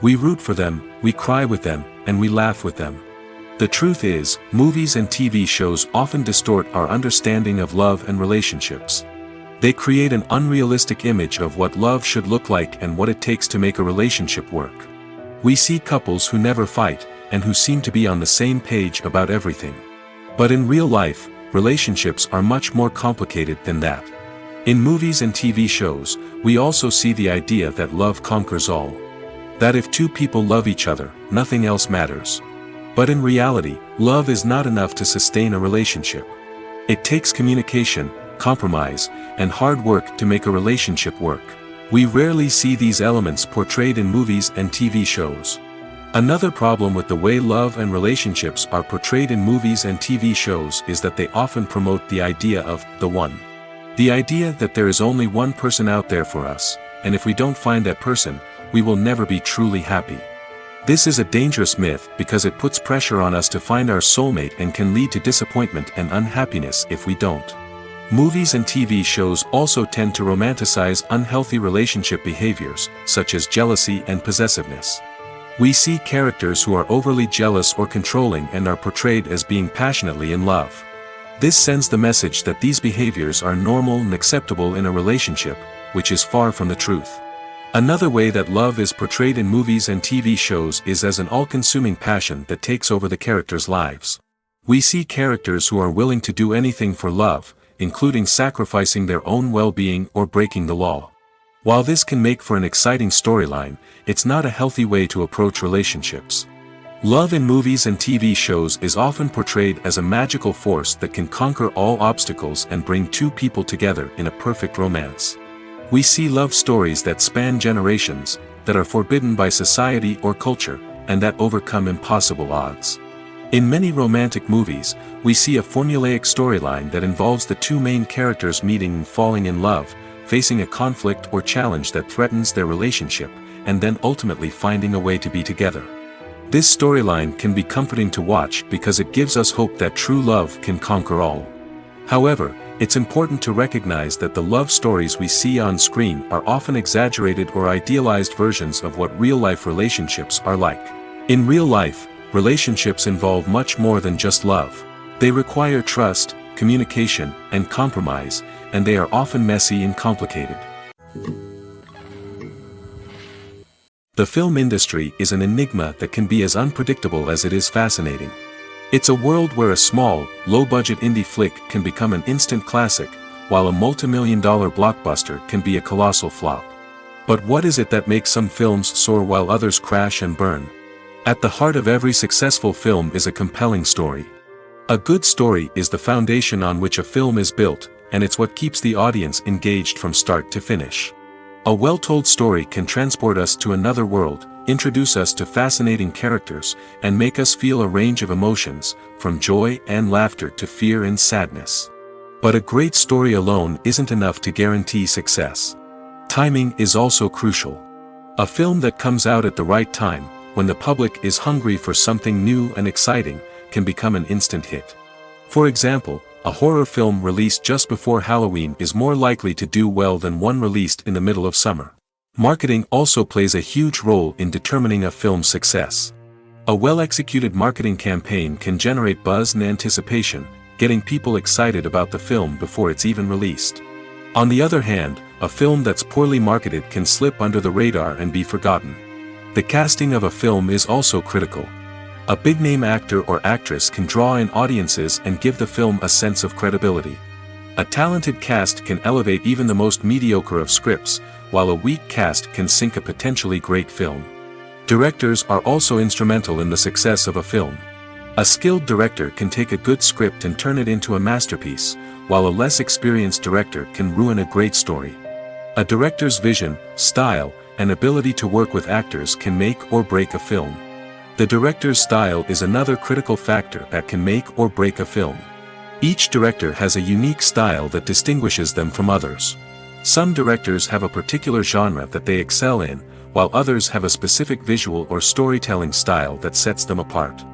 We root for them, we cry with them, and we laugh with them. The truth is, movies and TV shows often distort our understanding of love and relationships. They create an unrealistic image of what love should look like and what it takes to make a relationship work. We see couples who never fight, and who seem to be on the same page about everything. But in real life, relationships are much more complicated than that. In movies and TV shows, we also see the idea that love conquers all. That if two people love each other, nothing else matters. But in reality, love is not enough to sustain a relationship. It takes communication, compromise, and hard work to make a relationship work. We rarely see these elements portrayed in movies and TV shows. Another problem with the way love and relationships are portrayed in movies and TV shows is that they often promote the idea of the one. The idea that there is only one person out there for us, and if we don't find that person, we will never be truly happy. This is a dangerous myth because it puts pressure on us to find our soulmate and can lead to disappointment and unhappiness if we don't. Movies and TV shows also tend to romanticize unhealthy relationship behaviors, such as jealousy and possessiveness. We see characters who are overly jealous or controlling and are portrayed as being passionately in love. This sends the message that these behaviors are normal and acceptable in a relationship, which is far from the truth. Another way that love is portrayed in movies and TV shows is as an all-consuming passion that takes over the characters' lives. We see characters who are willing to do anything for love, including sacrificing their own well-being or breaking the law. While this can make for an exciting storyline, it's not a healthy way to approach relationships. Love in movies and TV shows is often portrayed as a magical force that can conquer all obstacles and bring two people together in a perfect romance. We see love stories that span generations, that are forbidden by society or culture, and that overcome impossible odds. In many romantic movies, we see a formulaic storyline that involves the two main characters meeting and falling in love, facing a conflict or challenge that threatens their relationship, and then ultimately finding a way to be together. This storyline can be comforting to watch because it gives us hope that true love can conquer all. However, it's important to recognize that the love stories we see on screen are often exaggerated or idealized versions of what real-life relationships are like. In real life, relationships involve much more than just love. They require trust, communication, and compromise, and they are often messy and complicated. The film industry is an enigma that can be as unpredictable as it is fascinating. It's a world where a small, low-budget indie flick can become an instant classic, while a multi-million-dollar blockbuster can be a colossal flop. But what is it that makes some films soar while others crash and burn? At the heart of every successful film is a compelling story. A good story is the foundation on which a film is built, and it's what keeps the audience engaged from start to finish. A well-told story can transport us to another world, introduce us to fascinating characters, and make us feel a range of emotions, from joy and laughter to fear and sadness. But a great story alone isn't enough to guarantee success. Timing is also crucial. A film that comes out at the right time, when the public is hungry for something new and exciting, can become an instant hit. For example, a horror film released just before Halloween is more likely to do well than one released in the middle of summer. Marketing also plays a huge role in determining a film's success. A well-executed marketing campaign can generate buzz and anticipation, getting people excited about the film before it's even released. On the other hand, a film that's poorly marketed can slip under the radar and be forgotten. The casting of a film is also critical. A big-name actor or actress can draw in audiences and give the film a sense of credibility. A talented cast can elevate even the most mediocre of scripts, while a weak cast can sink a potentially great film. Directors are also instrumental in the success of a film. A skilled director can take a good script and turn it into a masterpiece, while a less experienced director can ruin a great story. A director's vision, style, and ability to work with actors can make or break a film. The director's style is another critical factor that can make or break a film. Each director has a unique style that distinguishes them from others. Some directors have a particular genre that they excel in, while others have a specific visual or storytelling style that sets them apart.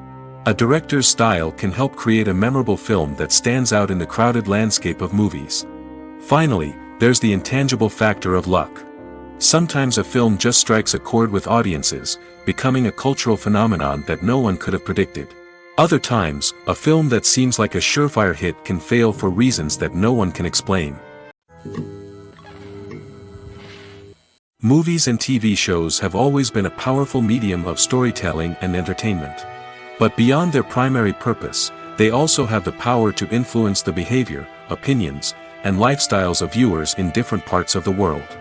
A director's style can help create a memorable film that stands out in the crowded landscape of movies. Finally, there's the intangible factor of luck. Sometimes a film just strikes a chord with audiences, becoming a cultural phenomenon that no one could have predicted. Other times, a film that seems like a surefire hit can fail for reasons that no one can explain. Movies and TV shows have always been a powerful medium of storytelling and entertainment. But beyond their primary purpose, they also have the power to influence the behavior, opinions, and lifestyles of viewers in different parts of the world.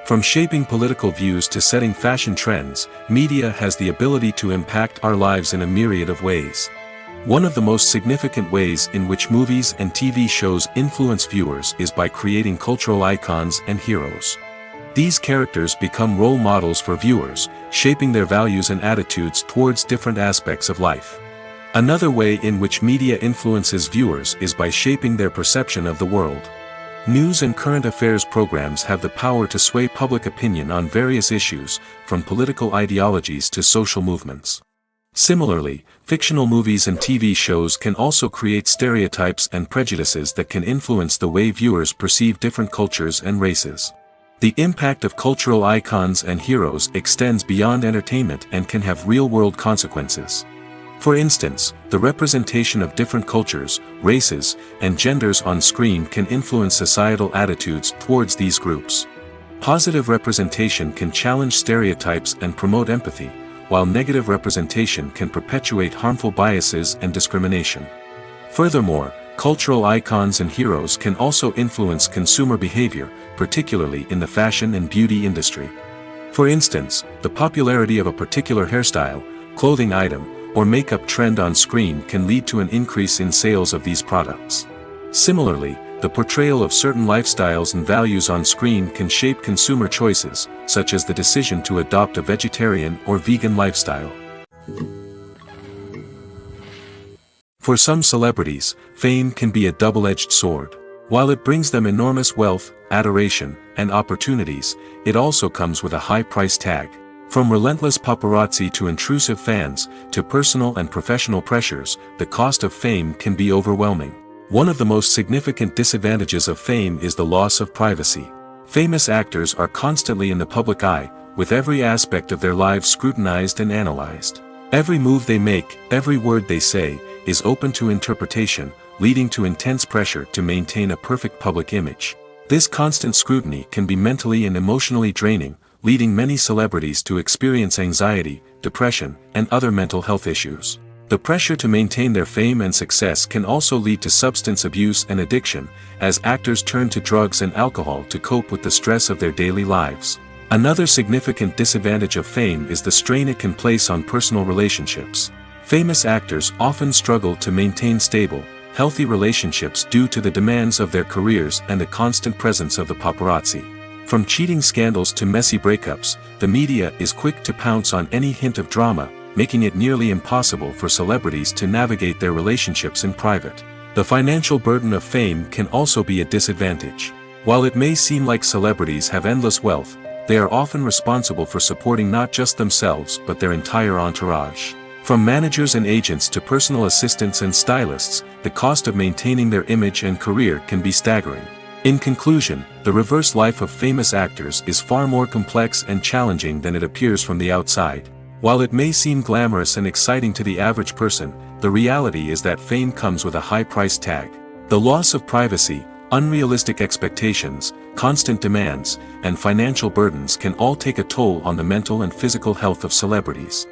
From shaping political views to setting fashion trends, media has the ability to impact our lives in a myriad of ways. One of the most significant ways in which movies and TV shows influence viewers is by creating cultural icons and heroes. These characters become role models for viewers, shaping their values and attitudes towards different aspects of life. Another way in which media influences viewers is by shaping their perception of the world. News and current affairs programs have the power to sway public opinion on various issues, from political ideologies to social movements. Similarly, fictional movies and TV shows can also create stereotypes and prejudices that can influence the way viewers perceive different cultures and races. The impact of cultural icons and heroes extends beyond entertainment and can have real-world consequences. For instance, the representation of different cultures, races, and genders on screen can influence societal attitudes towards these groups. Positive representation can challenge stereotypes and promote empathy, while negative representation can perpetuate harmful biases and discrimination. Furthermore, cultural icons and heroes can also influence consumer behavior, particularly in the fashion and beauty industry. For instance, the popularity of a particular hairstyle, clothing item, or makeup trend on screen can lead to an increase in sales of these products. Similarly, the portrayal of certain lifestyles and values on screen can shape consumer choices, such as the decision to adopt a vegetarian or vegan lifestyle. For some celebrities, fame can be a double-edged sword. While it brings them enormous wealth, adoration, and opportunities, it also comes with a high price tag. From relentless paparazzi to intrusive fans, to personal and professional pressures, the cost of fame can be overwhelming. One of the most significant disadvantages of fame is the loss of privacy. Famous actors are constantly in the public eye, with every aspect of their lives scrutinized and analyzed. Every move they make, every word they say, is open to interpretation, leading to intense pressure to maintain a perfect public image. This constant scrutiny can be mentally and emotionally draining, leading many celebrities to experience anxiety, depression, and other mental health issues. The pressure to maintain their fame and success can also lead to substance abuse and addiction, as actors turn to drugs and alcohol to cope with the stress of their daily lives. Another significant disadvantage of fame is the strain it can place on personal relationships. Famous actors often struggle to maintain stable, healthy relationships due to the demands of their careers and the constant presence of the paparazzi. From cheating scandals to messy breakups, the media is quick to pounce on any hint of drama, making it nearly impossible for celebrities to navigate their relationships in private. The financial burden of fame can also be a disadvantage. While it may seem like celebrities have endless wealth, they are often responsible for supporting not just themselves but their entire entourage. From managers and agents to personal assistants and stylists, the cost of maintaining their image and career can be staggering. In conclusion, the reverse life of famous actors is far more complex and challenging than it appears from the outside. While it may seem glamorous and exciting to the average person, the reality is that fame comes with a high price tag. The loss of privacy, unrealistic expectations, constant demands, and financial burdens can all take a toll on the mental and physical health of celebrities.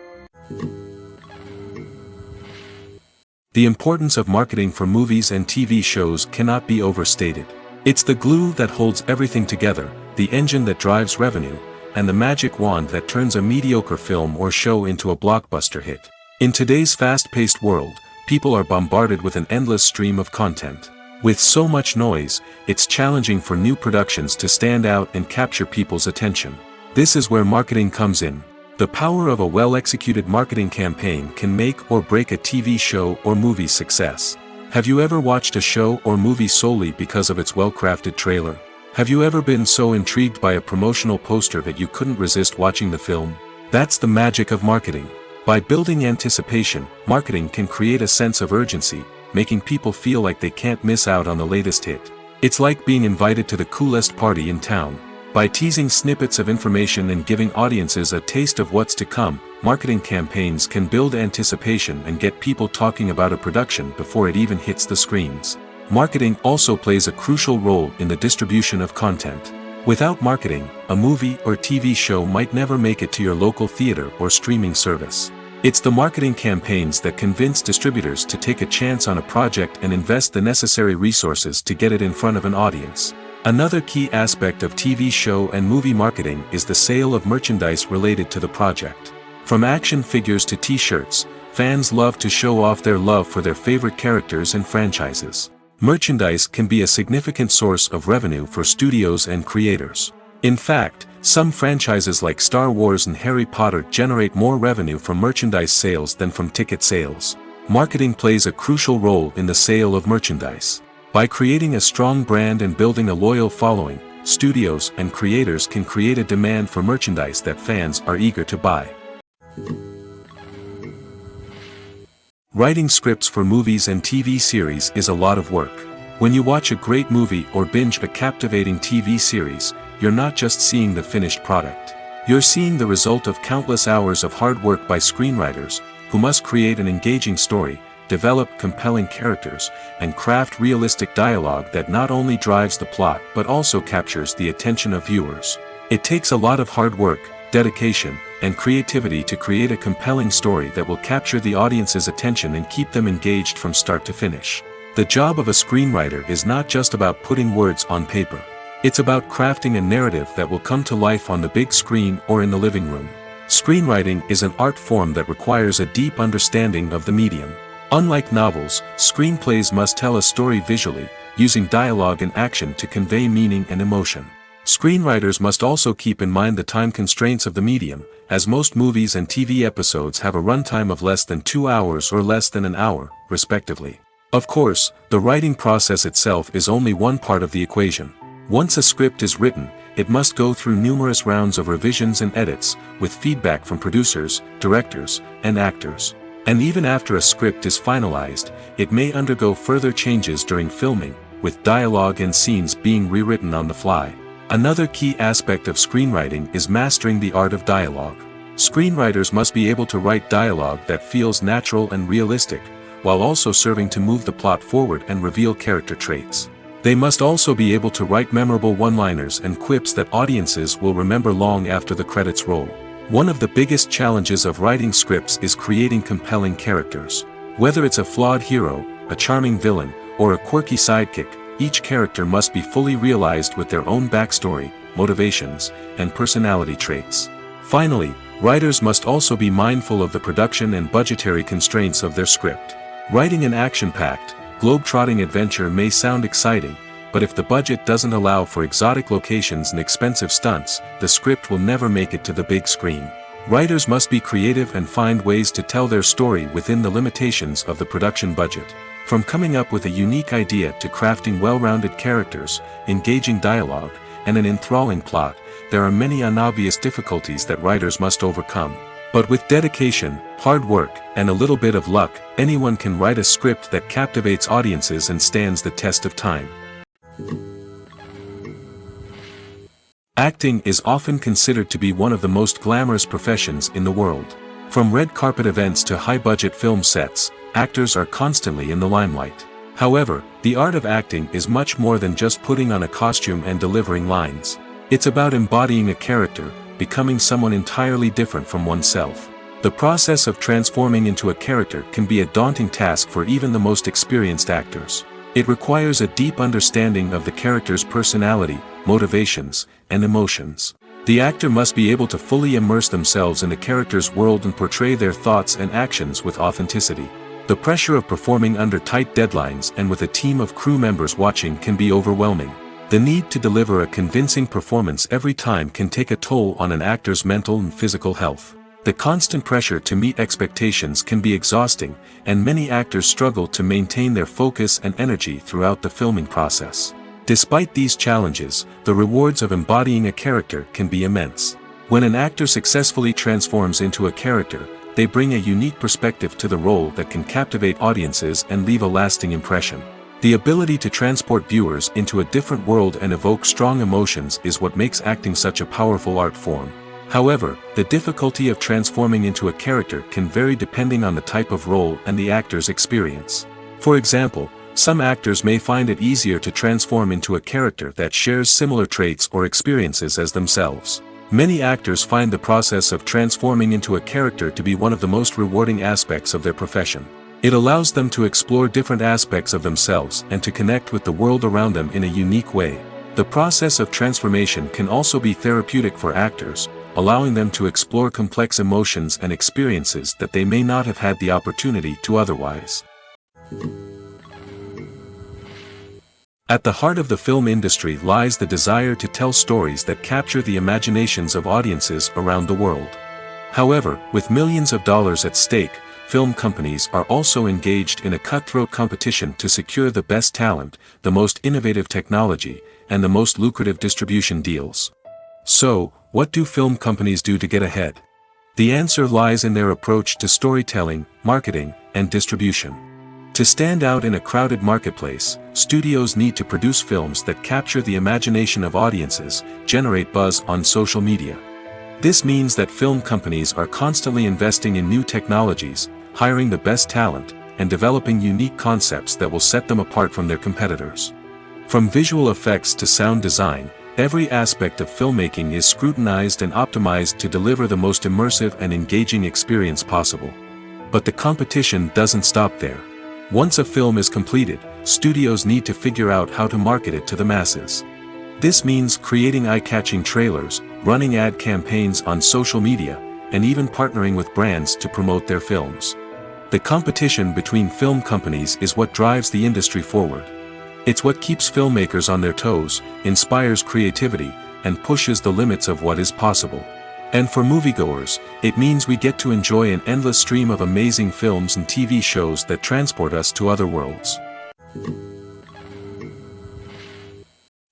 The importance of marketing for movies and TV shows cannot be overstated. It's the glue that holds everything together, the engine that drives revenue, and the magic wand that turns a mediocre film or show into a blockbuster hit. In today's fast-paced world, people are bombarded with an endless stream of content. With so much noise, it's challenging for new productions to stand out and capture people's attention. This is where marketing comes in. The power of a well-executed marketing campaign can make or break a TV show or movie's success. Have you ever watched a show or movie solely because of its well-crafted trailer? Have you ever been so intrigued by a promotional poster that you couldn't resist watching the film? That's the magic of marketing. By building anticipation, marketing can create a sense of urgency, making people feel like they can't miss out on the latest hit. It's like being invited to the coolest party in town. By teasing snippets of information and giving audiences a taste of what's to come, marketing campaigns can build anticipation and get people talking about a production before it even hits the screens. Marketing also plays a crucial role in the distribution of content. Without marketing, a movie or TV show might never make it to your local theater or streaming service. It's the marketing campaigns that convince distributors to take a chance on a project and invest the necessary resources to get it in front of an audience. Another key aspect of TV show and movie marketing is the sale of merchandise related to the project. From action figures to t-shirts, fans love to show off their love for their favorite characters and franchises. Merchandise can be a significant source of revenue for studios and creators. In fact, some franchises like Star Wars and Harry Potter generate more revenue from merchandise sales than from ticket sales. Marketing plays a crucial role in the sale of merchandise. By creating a strong brand and building a loyal following, studios and creators can create a demand for merchandise that fans are eager to buy. Writing scripts for movies and TV series is a lot of work. When you watch a great movie or binge a captivating TV series, you're not just seeing the finished product. You're seeing the result of countless hours of hard work by screenwriters, who must create an engaging story, develop compelling characters, and craft realistic dialogue that not only drives the plot but also captures the attention of viewers. It takes a lot of hard work, dedication, and creativity to create a compelling story that will capture the audience's attention and keep them engaged from start to finish. The job of a screenwriter is not just about putting words on paper. It's about crafting a narrative that will come to life on the big screen or in the living room. Screenwriting is an art form that requires a deep understanding of the medium. Unlike novels, screenplays must tell a story visually, using dialogue and action to convey meaning and emotion. Screenwriters must also keep in mind the time constraints of the medium, as most movies and TV episodes have a runtime of less than 2 hours or less than an hour, respectively. Of course, the writing process itself is only one part of the equation. Once a script is written, it must go through numerous rounds of revisions and edits, with feedback from producers, directors, and actors. And even after a script is finalized, it may undergo further changes during filming, with dialogue and scenes being rewritten on the fly. Another key aspect of screenwriting is mastering the art of dialogue. Screenwriters must be able to write dialogue that feels natural and realistic, while also serving to move the plot forward and reveal character traits. They must also be able to write memorable one-liners and quips that audiences will remember long after the credits roll. One of the biggest challenges of writing scripts is creating compelling characters. Whether it's a flawed hero, a charming villain, or a quirky sidekick, each character must be fully realized with their own backstory, motivations, and personality traits. Finally, writers must also be mindful of the production and budgetary constraints of their script. Writing an action-packed, globe-trotting adventure may sound exciting, but if the budget doesn't allow for exotic locations and expensive stunts, the script will never make it to the big screen. Writers must be creative and find ways to tell their story within the limitations of the production budget. From coming up with a unique idea to crafting well-rounded characters, engaging dialogue, and an enthralling plot, there are many unobvious difficulties that writers must overcome. But with dedication, hard work, and a little bit of luck, anyone can write a script that captivates audiences and stands the test of time. Acting is often considered to be one of the most glamorous professions in the world. From red carpet events to high-budget film sets, actors are constantly in the limelight. However, the art of acting is much more than just putting on a costume and delivering lines. It's about embodying a character, becoming someone entirely different from oneself. The process of transforming into a character can be a daunting task for even the most experienced actors. It requires a deep understanding of the character's personality, motivations, and emotions. The actor must be able to fully immerse themselves in the character's world and portray their thoughts and actions with authenticity. The pressure of performing under tight deadlines and with a team of crew members watching can be overwhelming. The need to deliver a convincing performance every time can take a toll on an actor's mental and physical health. The constant pressure to meet expectations can be exhausting, and many actors struggle to maintain their focus and energy throughout the filming process. Despite these challenges, the rewards of embodying a character can be immense. When an actor successfully transforms into a character, they bring a unique perspective to the role that can captivate audiences and leave a lasting impression. The ability to transport viewers into a different world and evoke strong emotions is what makes acting such a powerful art form. However, the difficulty of transforming into a character can vary depending on the type of role and the actor's experience. For example, some actors may find it easier to transform into a character that shares similar traits or experiences as themselves. Many actors find the process of transforming into a character to be one of the most rewarding aspects of their profession. It allows them to explore different aspects of themselves and to connect with the world around them in a unique way. The process of transformation can also be therapeutic for actors, allowing them to explore complex emotions and experiences that they may not have had the opportunity to otherwise. At the heart of the film industry lies the desire to tell stories that capture the imaginations of audiences around the world. However, with millions of dollars at stake, film companies are also engaged in a cutthroat competition to secure the best talent, the most innovative technology, and the most lucrative distribution deals. So, what do film companies do to get ahead? The answer lies in their approach to storytelling, marketing, and distribution. To stand out in a crowded marketplace, studios need to produce films that capture the imagination of audiences, generate buzz on social media. This means that film companies are constantly investing in new technologies, hiring the best talent, and developing unique concepts that will set them apart from their competitors. From visual effects to sound design, every aspect of filmmaking is scrutinized and optimized to deliver the most immersive and engaging experience possible. But the competition doesn't stop there. Once a film is completed, studios need to figure out how to market it to the masses. This means creating eye-catching trailers, running ad campaigns on social media, and even partnering with brands to promote their films. The competition between film companies is what drives the industry forward. It's what keeps filmmakers on their toes, inspires creativity, and pushes the limits of what is possible. And for moviegoers, it means we get to enjoy an endless stream of amazing films and TV shows that transport us to other worlds.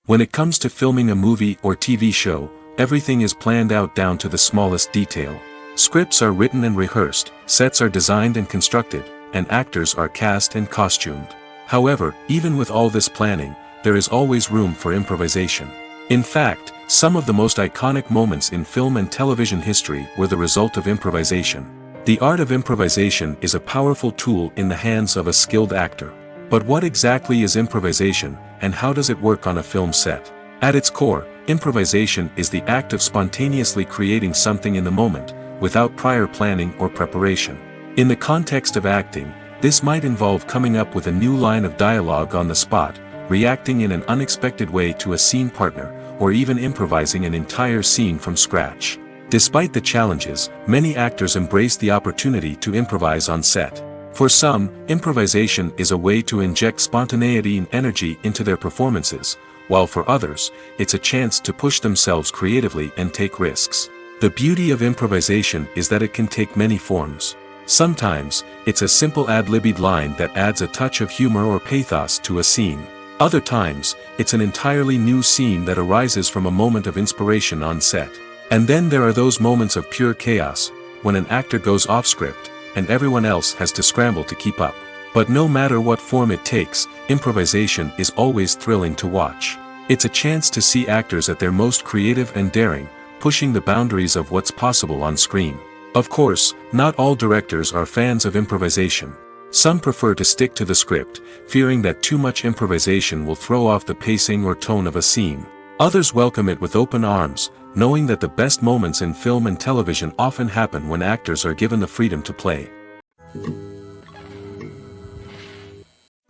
When it comes to filming a movie or TV show, everything is planned out down to the smallest detail. Scripts are written and rehearsed, sets are designed and constructed, and actors are cast and costumed. However, even with all this planning, there is always room for improvisation. In fact, some of the most iconic moments in film and television history were the result of improvisation. The art of improvisation is a powerful tool in the hands of a skilled actor. But what exactly is improvisation, and how does it work on a film set? At its core, improvisation is the act of spontaneously creating something in the moment, without prior planning or preparation. In the context of acting, this might involve coming up with a new line of dialogue on the spot, reacting in an unexpected way to a scene partner, or even improvising an entire scene from scratch. Despite the challenges, many actors embrace the opportunity to improvise on set. For some, improvisation is a way to inject spontaneity and energy into their performances, while for others, it's a chance to push themselves creatively and take risks. The beauty of improvisation is that it can take many forms. Sometimes, it's a simple ad-libbed line that adds a touch of humor or pathos to a scene. Other times, it's an entirely new scene that arises from a moment of inspiration on set. And then there are those moments of pure chaos, when an actor goes off script, and everyone else has to scramble to keep up. But no matter what form it takes, improvisation is always thrilling to watch. It's a chance to see actors at their most creative and daring, pushing the boundaries of what's possible on screen. Of course, not all directors are fans of improvisation. Some prefer to stick to the script, fearing that too much improvisation will throw off the pacing or tone of a scene. Others welcome it with open arms, knowing that the best moments in film and television often happen when actors are given the freedom to play.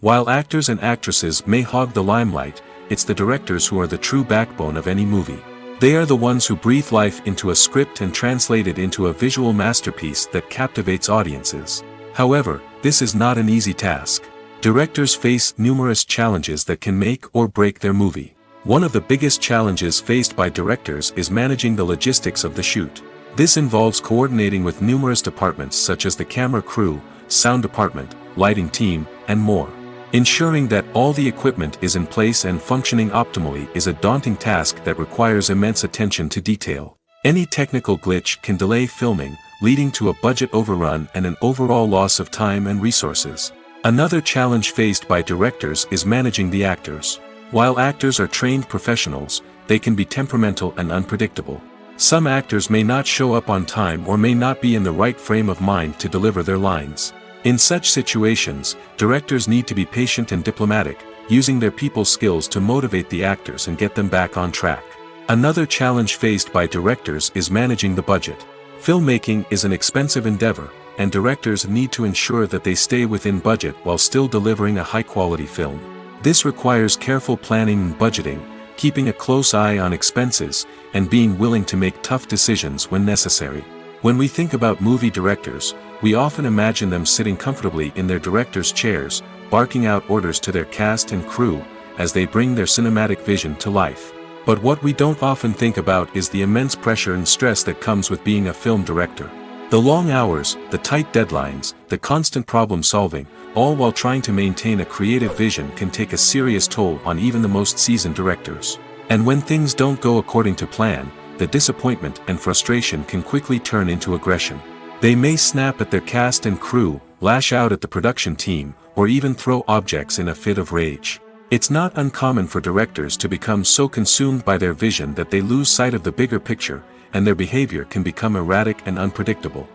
While actors and actresses may hog the limelight, it's the directors who are the true backbone of any movie. They are the ones who breathe life into a script and translate it into a visual masterpiece that captivates audiences. However, this is not an easy task. Directors face numerous challenges that can make or break their movie. One of the biggest challenges faced by directors is managing the logistics of the shoot. This involves coordinating with numerous departments such as the camera crew, sound department, lighting team, and more. Ensuring that all the equipment is in place and functioning optimally is a daunting task that requires immense attention to detail. Any technical glitch can delay filming, leading to a budget overrun and an overall loss of time and resources. Another challenge faced by directors is managing the actors. While actors are trained professionals, they can be temperamental and unpredictable. Some actors may not show up on time or may not be in the right frame of mind to deliver their lines. In such situations, directors need to be patient and diplomatic, using their people skills to motivate the actors and get them back on track. Another challenge faced by directors is managing the budget. Filmmaking is an expensive endeavor, and directors need to ensure that they stay within budget while still delivering a high-quality film. This requires careful planning and budgeting, keeping a close eye on expenses, and being willing to make tough decisions when necessary. When we think about movie directors, we often imagine them sitting comfortably in their director's chairs, barking out orders to their cast and crew, as they bring their cinematic vision to life. But what we don't often think about is the immense pressure and stress that comes with being a film director. The long hours, the tight deadlines, the constant problem solving, all while trying to maintain a creative vision can take a serious toll on even the most seasoned directors. And when things don't go according to plan, the disappointment and frustration can quickly turn into aggression. They may snap at their cast and crew, lash out at the production team, or even throw objects in a fit of rage. It's not uncommon for directors to become so consumed by their vision that they lose sight of the bigger picture, and their behavior can become erratic and unpredictable.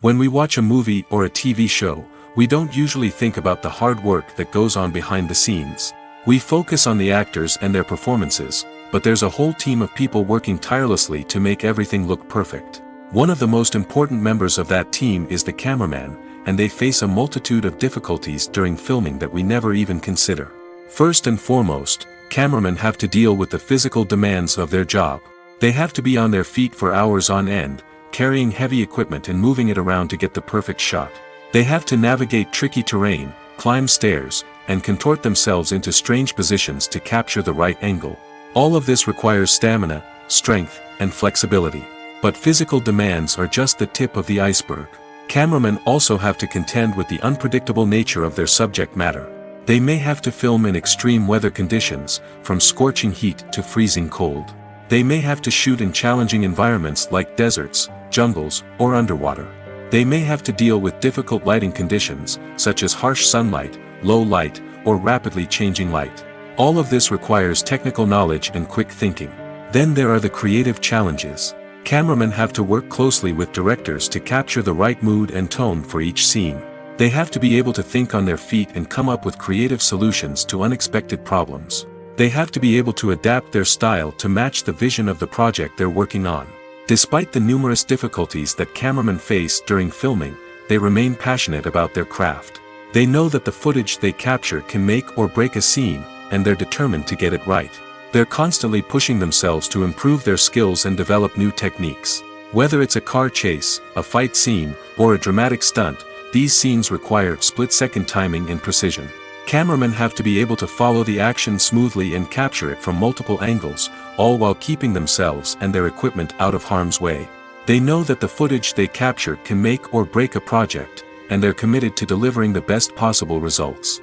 When we watch a movie or a TV show, we don't usually think about the hard work that goes on behind the scenes. We focus on the actors and their performances, but there's a whole team of people working tirelessly to make everything look perfect. One of the most important members of that team is the cameraman, and they face a multitude of difficulties during filming that we never even consider. First and foremost, cameramen have to deal with the physical demands of their job. They have to be on their feet for hours on end, carrying heavy equipment and moving it around to get the perfect shot. They have to navigate tricky terrain, climb stairs, and contort themselves into strange positions to capture the right angle. All of this requires stamina, strength, and flexibility. But physical demands are just the tip of the iceberg. Cameramen also have to contend with the unpredictable nature of their subject matter. They may have to film in extreme weather conditions, from scorching heat to freezing cold. They may have to shoot in challenging environments like deserts, jungles, or underwater. They may have to deal with difficult lighting conditions, such as harsh sunlight, low light, or rapidly changing light. All of this requires technical knowledge and quick thinking. Then there are the creative challenges. Cameramen have to work closely with directors to capture the right mood and tone for each scene. They have to be able to think on their feet and come up with creative solutions to unexpected problems. They have to be able to adapt their style to match the vision of the project they're working on. Despite the numerous difficulties that cameramen face during filming, they remain passionate about their craft. They know that the footage they capture can make or break a scene, and they're determined to get it right. They're constantly pushing themselves to improve their skills and develop new techniques. Whether it's a car chase, a fight scene, or a dramatic stunt, these scenes require split-second timing and precision. Cameramen have to be able to follow the action smoothly and capture it from multiple angles, all while keeping themselves and their equipment out of harm's way. They know that the footage they capture can make or break a project, and they're committed to delivering the best possible results.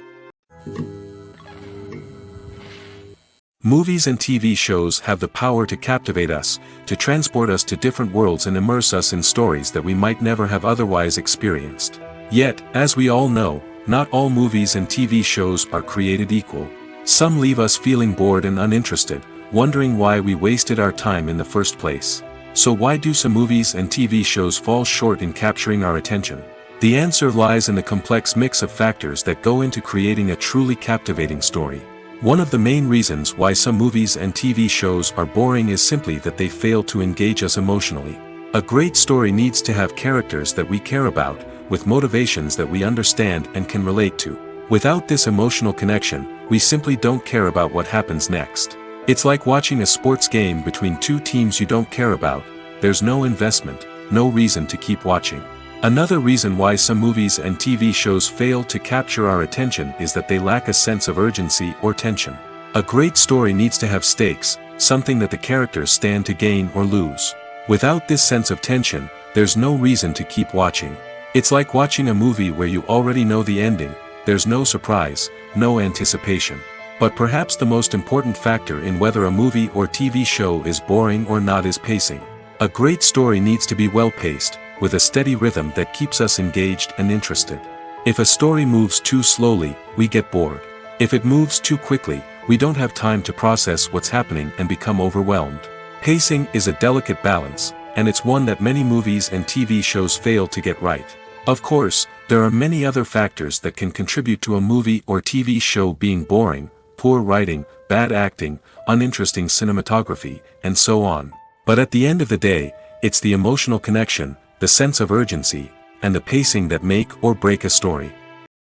Movies and TV shows have the power to captivate us, to transport us to different worlds and immerse us in stories that we might never have otherwise experienced. Yet, as we all know, not all movies and TV shows are created equal. Some leave us feeling bored and uninterested, wondering why we wasted our time in the first place. So why do some movies and TV shows fall short in capturing our attention? The answer lies in the complex mix of factors that go into creating a truly captivating story. One of the main reasons why some movies and TV shows are boring is simply that they fail to engage us emotionally. A great story needs to have characters that we care about, with motivations that we understand and can relate to. Without this emotional connection, we simply don't care about what happens next. It's like watching a sports game between two teams you don't care about. There's no investment, no reason to keep watching. Another reason why some movies and TV shows fail to capture our attention is that they lack a sense of urgency or tension. A great story needs to have stakes, something that the characters stand to gain or lose. Without this sense of tension, there's no reason to keep watching. It's like watching a movie where you already know the ending. There's no surprise, no anticipation. But perhaps the most important factor in whether a movie or TV show is boring or not is pacing. A great story needs to be well-paced, with a steady rhythm that keeps us engaged and interested. If a story moves too slowly, we get bored. If it moves too quickly, we don't have time to process what's happening and become overwhelmed. Pacing is a delicate balance, and it's one that many movies and TV shows fail to get right. Of course, there are many other factors that can contribute to a movie or TV show being boring: poor writing, bad acting, uninteresting cinematography, and so on. But at the end of the day, it's the emotional connection, the sense of urgency, and the pacing that make or break a story.